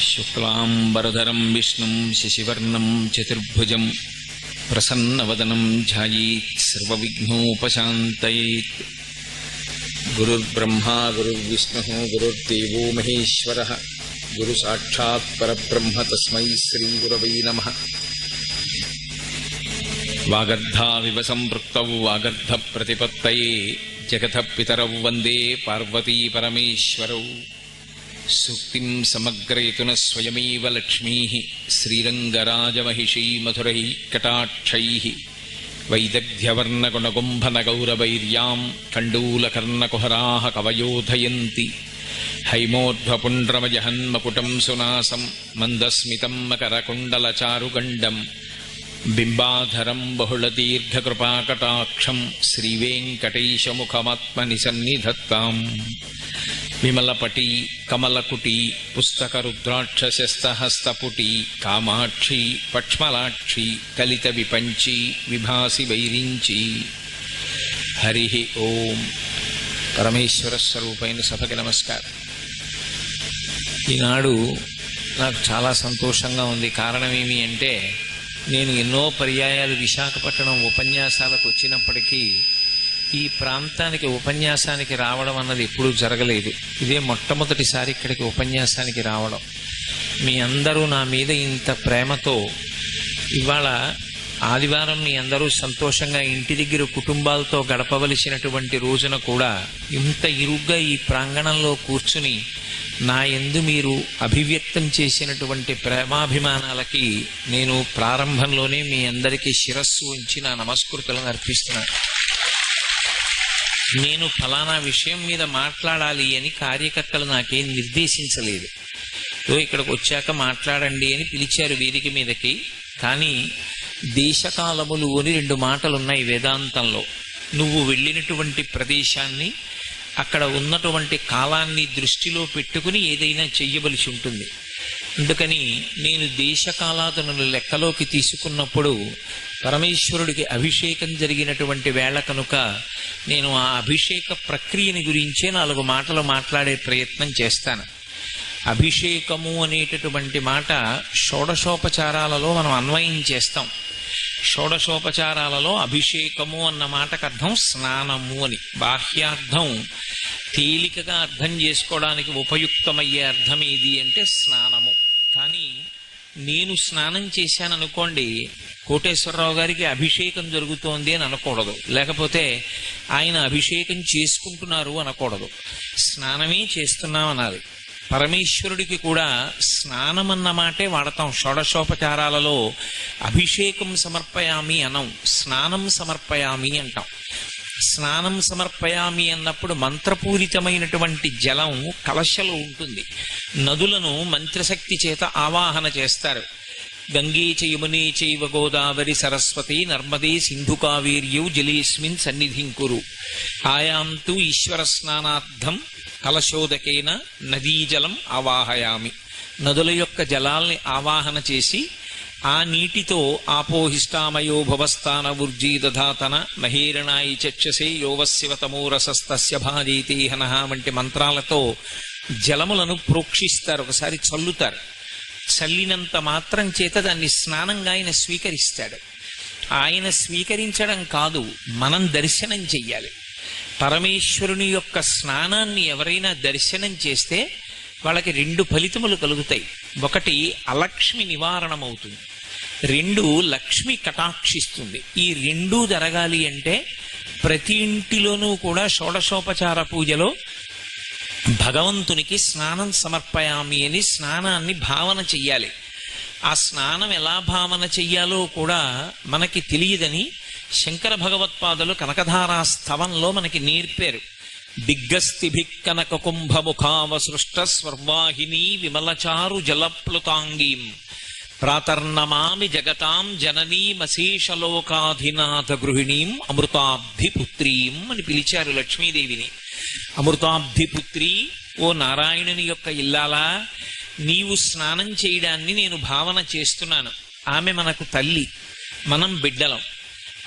శుక్లాంబరధరం విష్ణుం శశివర్ణం చతుర్భుజం ప్రసన్నవదనం ధ్యాయేత్ సర్వవిఘ్నోపశాంతయేత్. గురుర్బ్రహ్మా గురుర్విష్ణుః గురుర్దేవో మహేశ్వరః గురు సాక్షాత్ పరబ్రహ్మ తస్మై శ్రీ గురవై నమః. వాగర్ధావివ సంపృక్తౌ వాగర్ధ ప్రతిపత్తయే జగతః పితరౌ వందే పార్వతీ పరమేశ్వరౌ. సూక్తిం సమగ్రయతున స్వయమేవ లక్ష్మీః శ్రీరంగరాజమహిషీ మధురైః కటాక్షైః వైదగ్ధ్యవర్ణగుణగుంభనగౌరవైర్యాం కండూలకర్ణకుహరాः కవయోధయంతి. హైమోర్ధ్వపుండ్రమజహన్మకుటం సునాసం మందస్మితం మకరకుండలచారుగండం బింబాధరం బహుళదీర్ఘకృపాకటాక్షం శ్రీవేంకటేశముఖమాత్మని సన్నిధత్తాం. విమలపటి కమలకుటి పుస్తకరుద్రాక్షశస్తహస్తపుటి కామాక్షి పక్ష్మలాక్షి కలిత విపంచి విభాసి వైరించి. హరి ఓం. పరమేశ్వర స్వరూపైన సభకి నమస్కారం. ఈనాడు నాకు చాలా సంతోషంగా ఉంది. కారణమేమి అంటే, నేను ఎన్నో పర్యాయాలు విశాఖపట్నం ఉపన్యాసాలకు వచ్చినప్పటికీ ఈ ప్రాంతానికి ఉపన్యాసానికి రావడం అన్నది ఎప్పుడూ జరగలేదు. ఇదే మొట్టమొదటిసారి ఇక్కడికి ఉపన్యాసానికి రావడం. మీ అందరూ నా మీద ఇంత ప్రేమతో, ఇవాళ ఆదివారం మీ అందరూ సంతోషంగా ఇంటి దగ్గర కుటుంబాలతో గడపవలసినటువంటి రోజున కూడా ఇంత ఇరుగ్గా ఈ ప్రాంగణంలో కూర్చుని నా యందు మీరు అభివ్యక్తం చేసినటువంటి ప్రేమాభిమానాలకి నేను ప్రారంభంలోనే మీ అందరికీ శిరస్సు ఉంచి నా నమస్కృతులను అర్పిస్తున్నాను. నేను ఫలానా విషయం మీద మాట్లాడాలి అని కార్యకర్తలు నాకేం నిర్దేశించలేదు. ఇక్కడికి వచ్చాక మాట్లాడండి అని పిలిచారు వేదిక మీదకి. కానీ దేశకాలములు అని 2 మాటలున్నాయి వేదాంతంలో. నువ్వు వెళ్ళినటువంటి ప్రదేశాన్ని, అక్కడ ఉన్నటువంటి కాలాన్ని దృష్టిలో పెట్టుకుని ఏదైనా చెయ్యవలసి ఉంటుంది. అందుకని నేను దేశకాలాదులను లెక్కలోకి తీసుకున్నప్పుడు పరమేశ్వరుడికి అభిషేకం జరిగినటువంటి వేళ కనుక నేను ఆ అభిషేక ప్రక్రియని గురించే 4 మాటలు మాట్లాడే ప్రయత్నం చేస్తాను. అభిషేకము అనేటటువంటి మాట షోడశోపచారాలలో మనం అన్వయం చేస్తాం. షోడశోపచారాలలో అభిషేకము అన్న మాటకు అర్థం స్నానము అని. బాహ్యార్థం తేలికగా అర్థం చేసుకోవడానికి ఉపయుక్తమయ్యే అర్థం ఏది అంటే స్నానము. కానీ నేను స్నానం చేశాననుకోండి, కోటేశ్వరరావు గారికి అభిషేకం జరుగుతోంది అని అనకూడదు, లేకపోతే ఆయన అభిషేకం చేసుకుంటున్నారు అనకూడదు. స్నానమే చేస్తున్నాం అనాలి. పరమేశ్వరుడికి కూడా స్నానం అన్న మాటే వాడతాం. షోడశోపచారాలలో అభిషేకం సమర్పయామి అనం, స్నానం సమర్పయామి అంటాం. స్నానం సమర్పయామి అన్నప్పుడు మంత్రపూరితమైనటువంటి జలం కలశలో ఉంటుంది. నదులను మంత్రశక్తి చేత ఆవాహన చేస్తారు. గంగే చ యమునే చైవ గోదావరి సరస్వతి నర్మదే సింధు కావేర్యౌ జలేస్మిన్ సన్నిధిం కురు. ఆయాంతు ఈశ్వర స్నానార్థం కలశోదకేన నదీజలం ఆవాహయామి. నదుల యొక్క జలాల్ని ఆవాహన చేసి ఆ నీటితో ఆపోహిష్టామయో భవస్థాన ఊర్జీ దధాతన మహేరణాయి చక్షసే యోవశివతమోరసస్తస్య భాజైతే హనః వంటి మంత్రాలతో జలములను ప్రోక్షిస్తారు. ఒకసారి చల్లుతారు. చల్లినంత మాత్రం చేత దాన్ని స్నానంగా ఆయన స్వీకరిస్తాడు. ఆయన స్వీకరించడం కాదు, మనం దర్శనం చెయ్యాలి. పరమేశ్వరుని యొక్క స్నానాన్ని ఎవరైనా దర్శనం చేస్తే వాళ్ళకి 2 ఫలితములు కలుగుతాయి. 1 అలక్ష్మి నివారణమవుతుంది, 2 లక్ష్మి కటాక్షిస్తుంది. ఈ 2 జరగాలి అంటే ప్రతి ఇంటిలోనూ కూడా షోడశోపచార పూజలో భగవంతునికి స్నానం సమర్పయామి అని స్నానాన్ని భావన చెయ్యాలి. ఆ స్నానం ఎలా భావన చెయ్యాలో కూడా మనకి తెలియదని శంకర భగవత్పాదులు కనకధారా స్తవంలో మనకి నేర్పారు. దిగ్గస్థిభిక్కనక కుంభముఖావసృష్ట స్వర్వాహిని విమలచారు జలప్లుతాంగీం ప్రాతర్నమామి జగతాం జననీమశేషలోకాధినాథ గృహిణీం అమృతాబ్ధిపుత్రీం అని పిలిచారు లక్ష్మీదేవిని. అమృతాబ్ధిపుత్రి, ఓ నారాయణుని యొక్క ఇల్లాలా, నీవు స్నానం చేయడాన్ని నేను భావన చేస్తున్నాను. ఆమె మనకు తల్లి, మనం బిడ్డలం.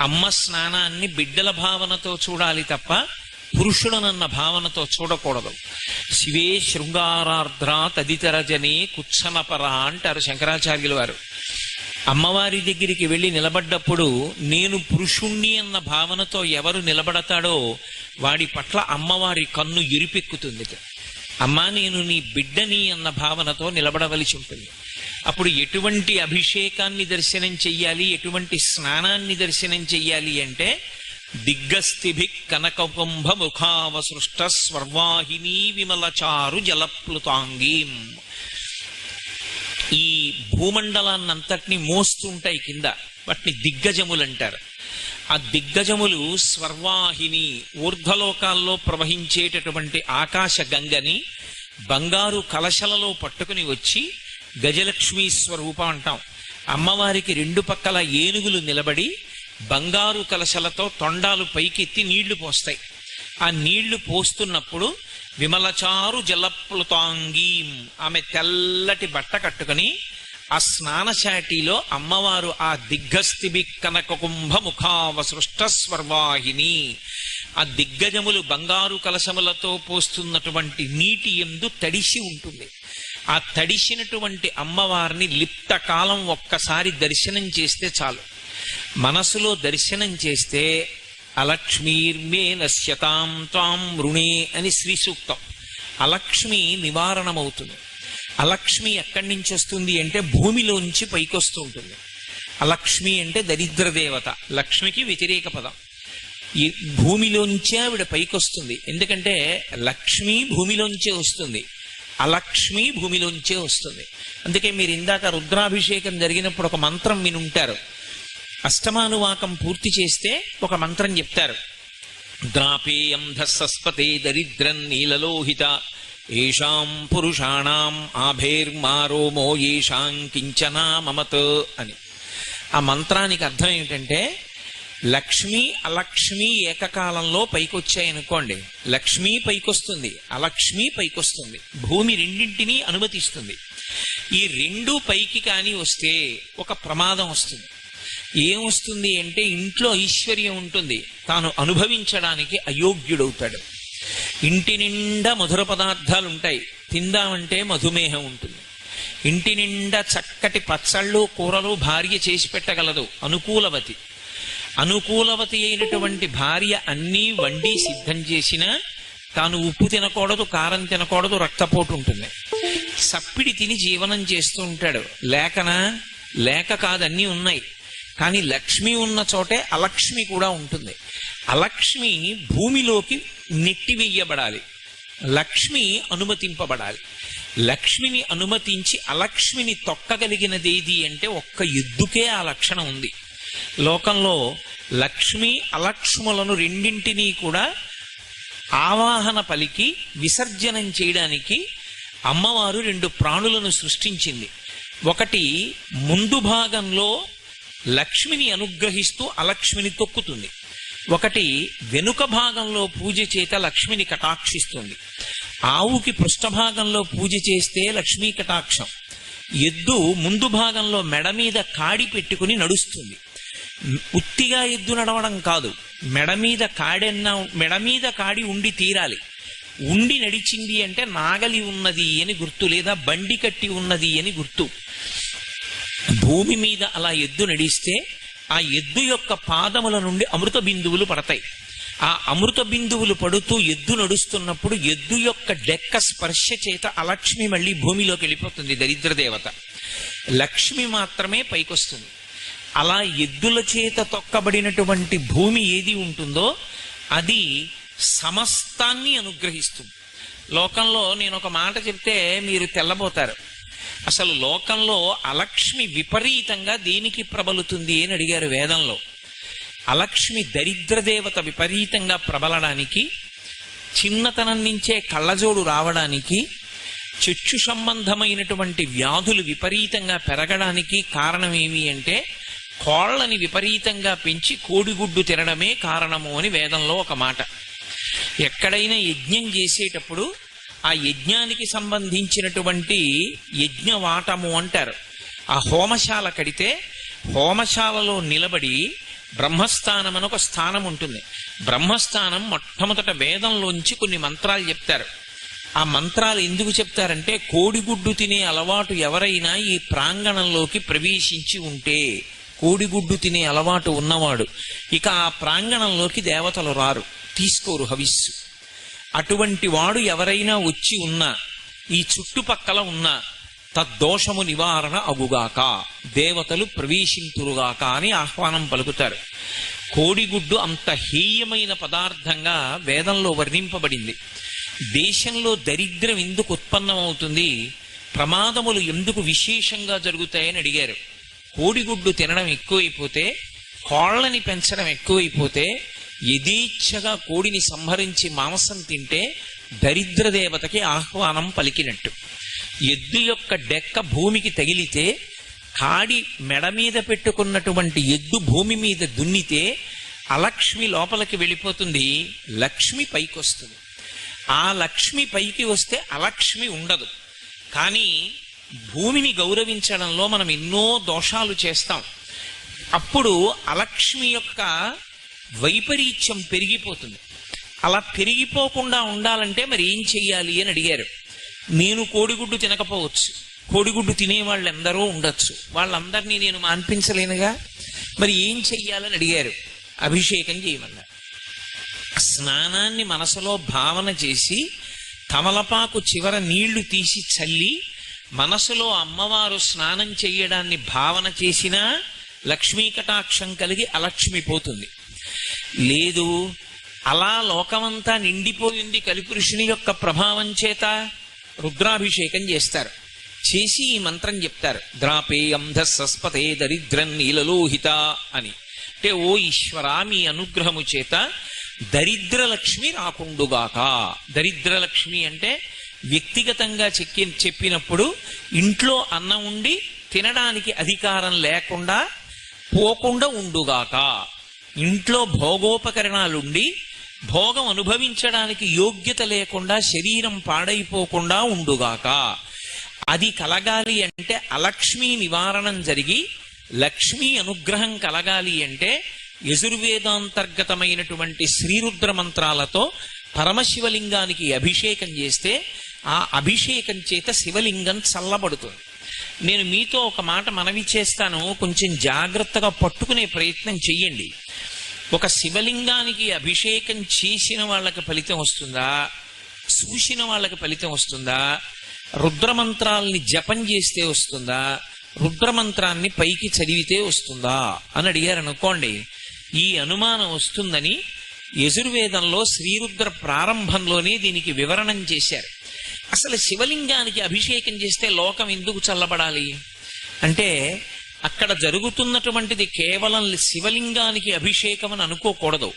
అమ్మ స్నానాన్ని బిడ్డల భావనతో చూడాలి తప్ప పురుషుడనన్న భావనతో చూడకూడదు. శివే శృంగారార్ద్ర తదితరజనే కుత్సనపర అంటారు శంకరాచార్యుల వారు. అమ్మవారి దగ్గరికి వెళ్ళి నిలబడ్డప్పుడు నేను పురుషుణ్ణి అన్న భావనతో ఎవరు నిలబడతాడో వాడి పట్ల అమ్మవారి కన్ను ఎరిపెక్కుతుంది. అమ్మా నేను నీ బిడ్డని అన్న భావనతో నిలబడవలసి ఉంటుంది. అప్పుడు ఎటువంటి అభిషేకాన్ని దర్శనం చెయ్యాలి, ఎటువంటి స్నానాన్ని దర్శనం చెయ్యాలి అంటే దిగ్గస్థిభి కనకకుంభ ముఖావసృష్ట స్వర్వాహిని విమలచారు జలప్లుతాంగీం. ఈ భూమండలాన్నంతటినీ మోస్తుంటాయి కింద, వాటిని దిగ్గజములు అంటారు. ఆ దిగ్గజములు స్వర్వాహిని ఊర్ధ్వలోకాల్లో ప్రవహించేటటువంటి ఆకాశ గంగని బంగారు కలశలలో పట్టుకుని వచ్చి గజలక్ష్మీ స్వరూపం అంటాం. అమ్మవారికి రెండు పక్కల ఏనుగులు నిలబడి బంగారు కలశలతో తొండాలు పైకెత్తి నీళ్లు పోస్తాయి. ఆ నీళ్లు పోస్తున్నప్పుడు విమలచారు జలప్లుతాంగీం, ఆమె తెల్లటి బట్ట కట్టుకుని ఆ స్నానశాటిలో అమ్మవారు ఆ దిగ్గస్థిభి కనకకుంభ ముఖావసృష్ట స్వర్వాహిని, ఆ దిగ్గజములు బంగారు కలశములతో పోస్తున్నటువంటి నీటి యందు తడిసి ఉంటుంది. ఆ తడిసినటువంటి అమ్మవారిని లిప్త కాలం ఒక్కసారి దర్శనం చేస్తే చాలు. మనసులో దర్శనం చేస్తే అలక్ష్మీర్మే నశ్యతాం త్వాం రుణే అని శ్రీ సూక్తం. అలక్ష్మి నివారణమవుతుంది. అలక్ష్మి ఎక్కడి నుంచి వస్తుంది అంటే భూమిలోంచి పైకొస్తూ ఉంటుంది. అలక్ష్మి అంటే దరిద్ర దేవత, లక్ష్మికి వ్యతిరేక పదం. ఈ భూమిలోంచే ఆవిడ పైకొస్తుంది. ఎందుకంటే లక్ష్మి భూమిలోంచే వస్తుంది, అలక్ష్మి భూమిలోంచే వస్తుంది. అందుకే మీరు ఇందాక రుద్రాభిషేకం జరిగినప్పుడు ఒక మంత్రం వినుంటారు. అష్టమానువాకం పూర్తి చేస్తే ఒక మంత్రం చెప్తారు. ద్రాపేయం ధస్సస్పతే దరిద్రం నీలలోహిత ఏషాం పురుషాణం ఆభేర్మారోమో ఏషాం కించనా మమత్ అని. ఆ మంత్రానికి అర్థం ఏమిటంటే లక్ష్మి అలక్ష్మి ఏకకాలంలో పైకొచ్చాయనుకోండి, లక్ష్మి పైకొస్తుంది, అలక్ష్మి పైకొస్తుంది. భూమి రెండింటినీ అనుమతిస్తుంది. ఈ రెండు పైకి కానీ వస్తే ఒక ప్రమాదం వస్తుంది. ఏమొస్తుంది అంటే ఇంట్లో ఐశ్వర్యం ఉంటుంది, తాను అనుభవించడానికి అయోగ్యుడవుతాడు. ఇంటి నిండా మధుర పదార్థాలు ఉంటాయి, తిందామంటే మధుమేహం ఉంటుంది. ఇంటి నిండా చక్కటి పచ్చళ్ళు కూరలు భార్య చేసి పెట్టగలదు, అనుకూలవతి. అనుకూలవతి అయినటువంటి భార్య అన్నీ వండి సిద్ధం చేసినా తాను ఉప్పు తినకూడదు, కారం తినకూడదు, రక్తపోటు ఉంటుంది. సప్పిడి తిని జీవనం చేస్తూ ఉంటాడు. లేక కాదన్నీ ఉన్నాయి, కానీ లక్ష్మి ఉన్న చోటే అలక్ష్మి కూడా ఉంటుంది. అలక్ష్మి భూమిలోకి నెట్టివేయబడాలి, లక్ష్మి అనుమతింపబడాలి. లక్ష్మిని అనుమతించి అలక్ష్మిని తొక్కగలిగినదేది అంటే ఒక్క ఎద్దుకే ఆ లక్షణం ఉంది. లోకంలో లక్ష్మి అలక్ష్ములను రెండింటినీ కూడా ఆవాహన పలికి విసర్జనం చేయడానికి అమ్మవారు రెండు ప్రాణులను సృష్టించింది. ఒకటి ముందు భాగంలో లక్ష్మిని అనుగ్రహిస్తూ అలక్ష్మిని తొక్కుతుంది, ఒకటి వెనుక భాగంలో పూజ చేత లక్ష్మిని కటాక్షిస్తుంది. ఆవుకి పృష్ఠభాగంలో పూజ చేస్తే లక్ష్మీ కటాక్షం. ఎద్దు ముందు భాగంలో మెడ మీద కాడి పెట్టుకుని నడుస్తుంది. ఉత్తిగా ఎద్దు నడవడం కాదు, మెడ మీద కాడి ఉండి తీరాలి. ఉండి నడిచింది అంటే నాగలి ఉన్నది అని గుర్తు, లేదా బండి కట్టి ఉన్నది అని గుర్తు. భూమి మీద అలా ఎద్దు నడిస్తే ఆ ఎద్దు యొక్క పాదముల నుండి అమృత బిందువులు పడతాయి. ఆ అమృత బిందువులు పడుతూ ఎద్దు నడుస్తున్నప్పుడు ఎద్దు యొక్క డెక్క స్పర్శ చేత అలక్ష్మి మళ్ళీ భూమిలోకి వెళ్ళిపోతుంది, దరిద్ర దేవత. లక్ష్మి మాత్రమే పైకొస్తుంది. అలా ఎద్దుల చేత తొక్కబడినటువంటి భూమి ఏది ఉంటుందో అది సమస్తాన్ని అనుగ్రహిస్తుంది. లోకంలో నేను ఒక మాట చెప్తే మీరు తెల్లబోతారు. అసలు లోకంలో అలక్ష్మి విపరీతంగా దేనికి ప్రబలుతుంది అని అడిగారు వేదంలో. అలక్ష్మి దరిద్రదేవత విపరీతంగా ప్రబలడానికి, చిన్నతనం నుంచే కళ్ళజోడు రావడానికి, చచ్చు సంబంధమైనటువంటి వ్యాధులు విపరీతంగా పెరగడానికి కారణం ఏమి అంటే కోళ్ళని విపరీతంగా పెంచి కోడిగుడ్డు తినడమే కారణము అని వేదంలో ఒక మాట. ఎక్కడైనా యజ్ఞం చేసేటప్పుడు ఆ యజ్ఞానికి సంబంధించినటువంటి యజ్ఞవాటము అంటారు. ఆ హోమశాల కడితే హోమశాలలో నిలబడి బ్రహ్మస్థానం అని ఒక స్థానం ఉంటుంది. బ్రహ్మస్థానం మొట్టమొదట వేదంలోంచి కొన్ని మంత్రాలు చెప్తారు. ఆ మంత్రాలు ఎందుకు చెప్తారంటే, కోడిగుడ్డు తినే అలవాటు ఎవరైనా ఈ ప్రాంగణంలోకి ప్రవేశించి ఉంటే, కోడిగుడ్డు తినే అలవాటు ఉన్నవాడు ఇక ఆ ప్రాంగణంలోకి దేవతలు రారు, తీసుకోరు హవిస్సు. అటువంటి వాడు ఎవరైనా వచ్చి ఉన్నా, ఈ చుట్టుపక్కల ఉన్న తద్దోషము నివారణ అగుగాక, దేవతలు ప్రవేశింతురుగాక అని ఆహ్వానం పలుకుతారు. కోడిగుడ్డు అంత హేయమైన పదార్థంగా వేదంలో వర్ణింపబడింది. దేశంలో దరిద్రం ఎందుకు ఉత్పన్నమవుతుంది, ప్రమాదములు ఎందుకు విశేషంగా జరుగుతాయని అడిగారు. కోడిగుడ్డు తినడం ఎక్కువైపోతే, కోళ్ళని పెంచడం ఎక్కువైపోతే, యథేచ్ఛగా కోడిని సంహరించి మాంసం తింటే దరిద్ర దేవతకి ఆహ్వానం పలికినట్టు. ఎద్దు యొక్క డెక్క భూమికి తగిలితే, కాడి మెడ మీద పెట్టుకున్నటువంటి ఎద్దు భూమి మీద దున్నితే అలక్ష్మి లోపలికి వెళ్ళిపోతుంది, లక్ష్మి పైకి వస్తుంది. ఆ లక్ష్మి పైకి వస్తే అలక్ష్మి ఉండదు. కానీ భూమిని గౌరవించడంలో మనం ఎన్నో దోషాలు చేస్తాం. అప్పుడు అలక్ష్మి యొక్క వైపరీత్యం పెరిగిపోతుంది. అలా పెరిగిపోకుండా ఉండాలంటే మరి ఏం చెయ్యాలి అని అడిగారు. నేను కోడిగుడ్డు తినకపోవచ్చు, కోడిగుడ్డు తినేవాళ్ళు ఎందరో ఉండొచ్చు, వాళ్ళందరినీ నేను మాన్పించలేనుగా, మరి ఏం చెయ్యాలని అడిగారు. అభిషేకం చేయమన్నారు. స్నానాన్ని మనసులో భావన చేసి తమలపాకు చివర నీళ్లు తీసి చల్లి మనసులో అమ్మవారు స్నానం చెయ్యడాన్ని భావన చేసినా లక్ష్మీ కటాక్షం కలిగి అలక్ష్మి పోతుంది. లేదు, అలా లోకమంతా నిండిపోయింది కలిపురుషుని యొక్క ప్రభావం చేత, రుద్రాభిషేకం చేస్తారు. చేసి ఈ మంత్రం చెప్తారు, ద్రాపేయంధ సస్పతే దరిద్రం నీలలోహిత అని. అంటే ఓ ఈశ్వరా, మీ అనుగ్రహము చేత దరిద్రలక్ష్మి రాకుండుగాక. దరిద్రలక్ష్మి అంటే వ్యక్తిగతంగా చెప్పినప్పుడు ఇంట్లో అన్నం ఉండి తినడానికి అధికారం లేకుండా పోకుండా ఉండుగాక. ఇంట్లో భోగోపకరణాలుండి భోగం అనుభవించడానికి యోగ్యత లేకుండా శరీరం పాడైపోకుండా ఉండుగాక. అది కలగాలి అంటే అలక్ష్మీ నివారణం జరిగి లక్ష్మీ అనుగ్రహం కలగాలి అంటే యజుర్వేదాంతర్గతమైనటువంటి శ్రీరుద్ర మంత్రాలతో పరమశివలింగానికి అభిషేకం చేస్తే ఆ అభిషేకం చేత శివలింగం చల్లబడుతుంది. నేను మీతో ఒక మాట మనవి చేస్తాను, కొంచెం జాగ్రత్తగా పట్టుకునే ప్రయత్నం చెయ్యండి. ఒక శివలింగానికి అభిషేకం చేసిన వాళ్ళకి ఫలితం వస్తుందా, చూసిన వాళ్ళకి ఫలితం వస్తుందా, రుద్రమంత్రాల్ని జపం చేస్తే వస్తుందా, రుద్రమంత్రాన్ని పైకి చదివితే వస్తుందా అని అడిగారు అనుకోండి. ఈ అనుమానం వస్తుందని యజుర్వేదంలో శ్రీరుద్ర ప్రారంభంలోనే దీనికి వివరణం చేశారు. అసలు శివలింగానికి అభిషేకం చేస్తే లోకం ఎందుకు చల్లబడాలి అంటే, అక్కడ జరుగుతున్నటువంటిది కేవలం శివలింగానికి అభిషేకం అని అనుకోకూడదు.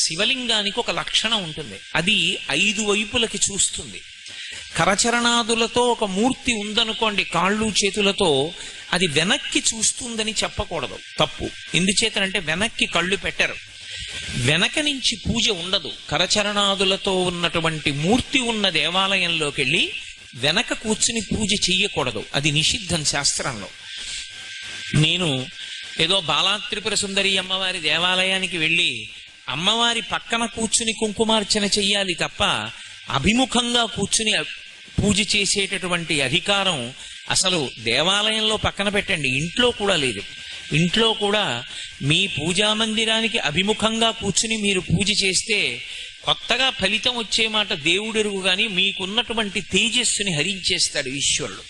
శివలింగానికి ఒక లక్షణం ఉంటుంది, అది 5 వైపులకి చూస్తుంది. కరచరణాదులతో ఒక మూర్తి ఉందనుకోండి, కాళ్ళు చేతులతో, అది వెనక్కి చూస్తుందని చెప్పకూడదు, తప్పు. ఎందుచేతనంటే వెనక్కి కళ్ళు పెట్టరు, వెనక నుంచి పూజ ఉండదు. కరచరణాదులతో ఉన్నటువంటి మూర్తి ఉన్న దేవాలయంలోకి వెళ్ళి వెనక కూర్చుని పూజ చెయ్యకూడదు, అది నిషిద్ధం శాస్త్రంలో. నేను ఏదో బాలాత్రిపుర సుందరి అమ్మవారి దేవాలయానికి వెళ్ళి అమ్మవారి పక్కన కూర్చుని కుంకుమార్చన చెయ్యాలి తప్ప అభిముఖంగా కూర్చుని పూజ చేసేటటువంటి అధికారం అసలు దేవాలయంలో పక్కన పెట్టండి, ఇంట్లో కూడా లేదు. ఇంట్లో కూడా మీ పూజా మందిరానికి అభిముఖంగా కూర్చుని మీరు పూజ చేస్తే కొత్తగా ఫలితం వచ్చే మాట దేవుడెరుగు, కానీ మీకున్నటువంటి తేజస్సుని హరించేస్తాడు ఈశ్వరుడు.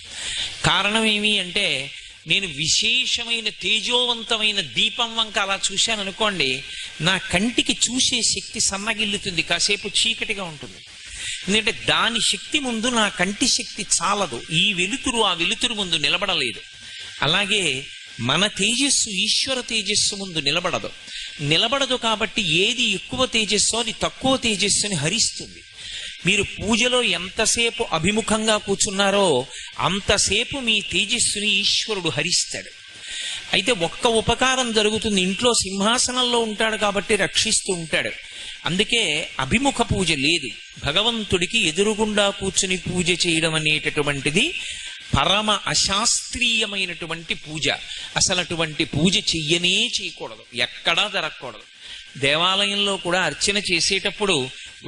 కారణం ఏమి అంటే, నేను విశేషమైన తేజోవంతమైన దీపం వంక అలా చూశాను అనుకోండి, నా కంటికి చూసే శక్తి సన్నగిల్లుతుంది, కాసేపు చీకటిగా ఉంటుంది. ఎందుకంటే దాని శక్తి ముందు నా కంటి శక్తి చాలదు, ఈ వెలుతురు ఆ వెలుతురు ముందు నిలబడలేదు. అలాగే మన తేజస్సు ఈశ్వర తేజస్సు ముందు నిలబడదు కాబట్టి ఏది ఎక్కువ తేజస్సో అది తక్కువ తేజస్సుని హరిస్తుంది. మీరు పూజలో ఎంతసేపు అభిముఖంగా కూర్చున్నారో అంతసేపు మీ తేజస్సుని ఈశ్వరుడు హరిస్తాడు. అయితే ఒక్క ఉపకారం జరుగుతుంది, ఇంట్లో సింహాసనంలో ఉంటాడు కాబట్టి రక్షిస్తూ ఉంటాడు. అందుకే అభిముఖ పూజ లేదు, భగవంతుడికి ఎదురుగుండా కూర్చుని పూజ చేయడం అనేటటువంటిది పరమ అశాస్త్రీయమైనటువంటి పూజ. అసలు అటువంటి పూజ చెయ్యనే చేయకూడదు, ఎక్కడా జరగకూడదు. దేవాలయంలో కూడా అర్చన చేసేటప్పుడు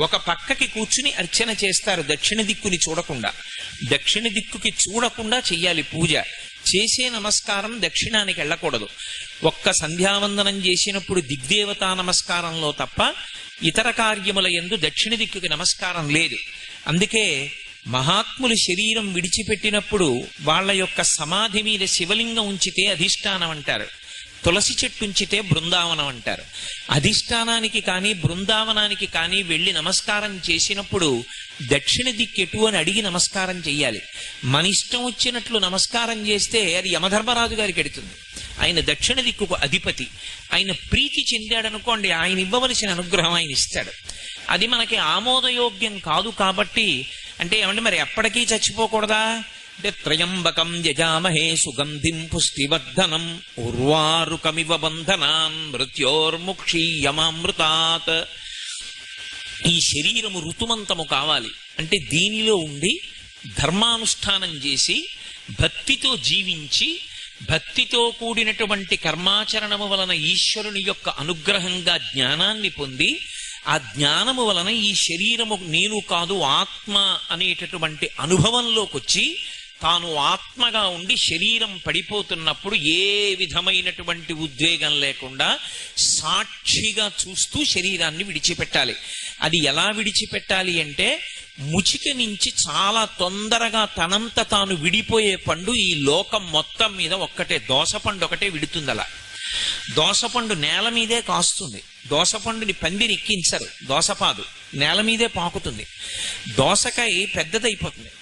ఒక పక్కకి కూర్చుని అర్చన చేస్తారు, దక్షిణ దిక్కుని చూడకుండా. దక్షిణ దిక్కుకి చూడకుండా చెయ్యాలి పూజ. చేసే నమస్కారం దక్షిణానికి వెళ్ళకూడదు. ఒక్క సంధ్యావందనం చేసినప్పుడు దిగ్దేవతా నమస్కారంలో తప్ప ఇతర కార్యముల యందు దక్షిణ దిక్కుకి నమస్కారం లేదు. అందుకే మహాత్ములు శరీరం విడిచిపెట్టినప్పుడు వాళ్ళ యొక్క సమాధి మీద శివలింగం ఉంచితే అధిష్టానం అంటారు, తులసి చెట్టు ఉంచితే బృందావనం అంటారు. అధిష్టానానికి కానీ బృందావనానికి కానీ వెళ్ళి నమస్కారం చేసినప్పుడు దక్షిణ దిక్కెటు అని అడిగి నమస్కారం చెయ్యాలి. మన ఇష్టం వచ్చినట్లు నమస్కారం చేస్తే అది యమధర్మరాజు గారికి ఎడుతుంది. ఆయన దక్షిణ దిక్కుకు అధిపతి. ఆయన ప్రీతి చెందాడనుకోండి, ఆయన ఇవ్వవలసిన అనుగ్రహం ఆయన ఇస్తాడు. అది మనకి ఆమోదయోగ్యం కాదు. కాబట్టి అంటే ఏమంటే మరి ఎప్పటికీ చచ్చిపోకూడదా అంటే త్రయంబకం యజామహే సుగంధిం పుష్టివర్ధనం ఉర్వారుకమివ బంధనాన్ మృత్యోర్ముక్షీయమామృతాత్. ఈ శరీరము ఋతుమంతము కావాలి అంటే దీనిలో ఉండి ధర్మానుష్ఠానం చేసి భక్తితో జీవించి భక్తితో కూడినటువంటి కర్మాచరణము వలన ఈశ్వరుని యొక్క అనుగ్రహంగా జ్ఞానాన్ని పొంది ఆ జ్ఞానము వలన ఈ శరీరము నేను కాదు ఆత్మ అనేటటువంటి అనుభవంలోకి వచ్చి తాను ఆత్మగా ఉండి శరీరం పడిపోతున్నప్పుడు ఏ విధమైనటువంటి ఉద్వేగం లేకుండా సాక్షిగా చూస్తూ శరీరాన్ని విడిచిపెట్టాలి. అది ఎలా విడిచిపెట్టాలి అంటే ముచిక నుంచి చాలా తొందరగా తనంత తాను విడిపోయే పండు ఈ లోకం మొత్తం మీద ఒక్కటే, దోసపండు ఒకటే విడుతుంది. అలా దోసపండు నేల మీదే కాస్తుంది. దోసపండుని పందిని ఎక్కించరు, దోసపాదు నేల మీదే పాకుతుంది. దోసకాయ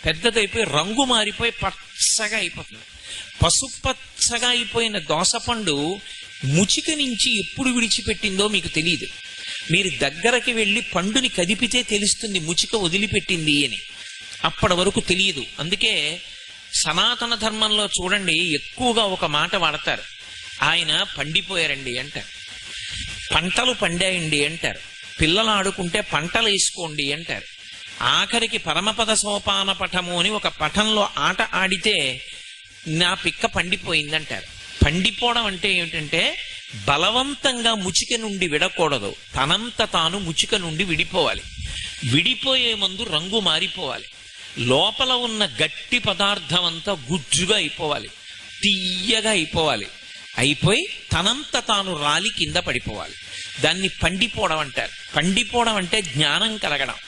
పెద్దదైపోయి రంగు మారిపోయి పచ్చగా అయిపోతుంది. పసుపచ్చగా అయిపోయిన దోసపండు ముచిక నుంచి ఎప్పుడు విడిచిపెట్టిందో మీకు తెలియదు. మీరు దగ్గరకి వెళ్ళి పండుని కదిపితే తెలుస్తుంది ముచిక వదిలిపెట్టింది అని. అప్పటి వరకు తెలియదు. అందుకే సనాతన ధర్మంలో చూడండి ఎక్కువగా ఒక మాట వాడతారు, ఆయన పండిపోయారండి అంటారు, పంటలు పండాయండి అంటారు, పిల్లలు ఆడుకుంటే పంటలు వేసుకోండి అంటారు. ఆఖరికి పరమపద సోపాన పఠము అని ఒక పఠంలో ఆట ఆడితే నా పిక్క పండిపోయిందంటారు. పండిపోవడం అంటే ఏమిటంటే బలవంతంగా ముచిక నుండి విడకూడదు, తనంత తాను ముచిక నుండి విడిపోవాలి. విడిపోయే ముందు రంగు మారిపోవాలి. లోపల ఉన్న గట్టి పదార్థం అంతా గుజ్జుగా అయిపోవాలి, తీయగా అయిపోవాలి. అయిపోయి తనంత తాను రాలి కింద పడిపోవాలి. దాన్ని పండిపోవడం అంటారు. పండిపోవడం అంటే జ్ఞానం కలగడం.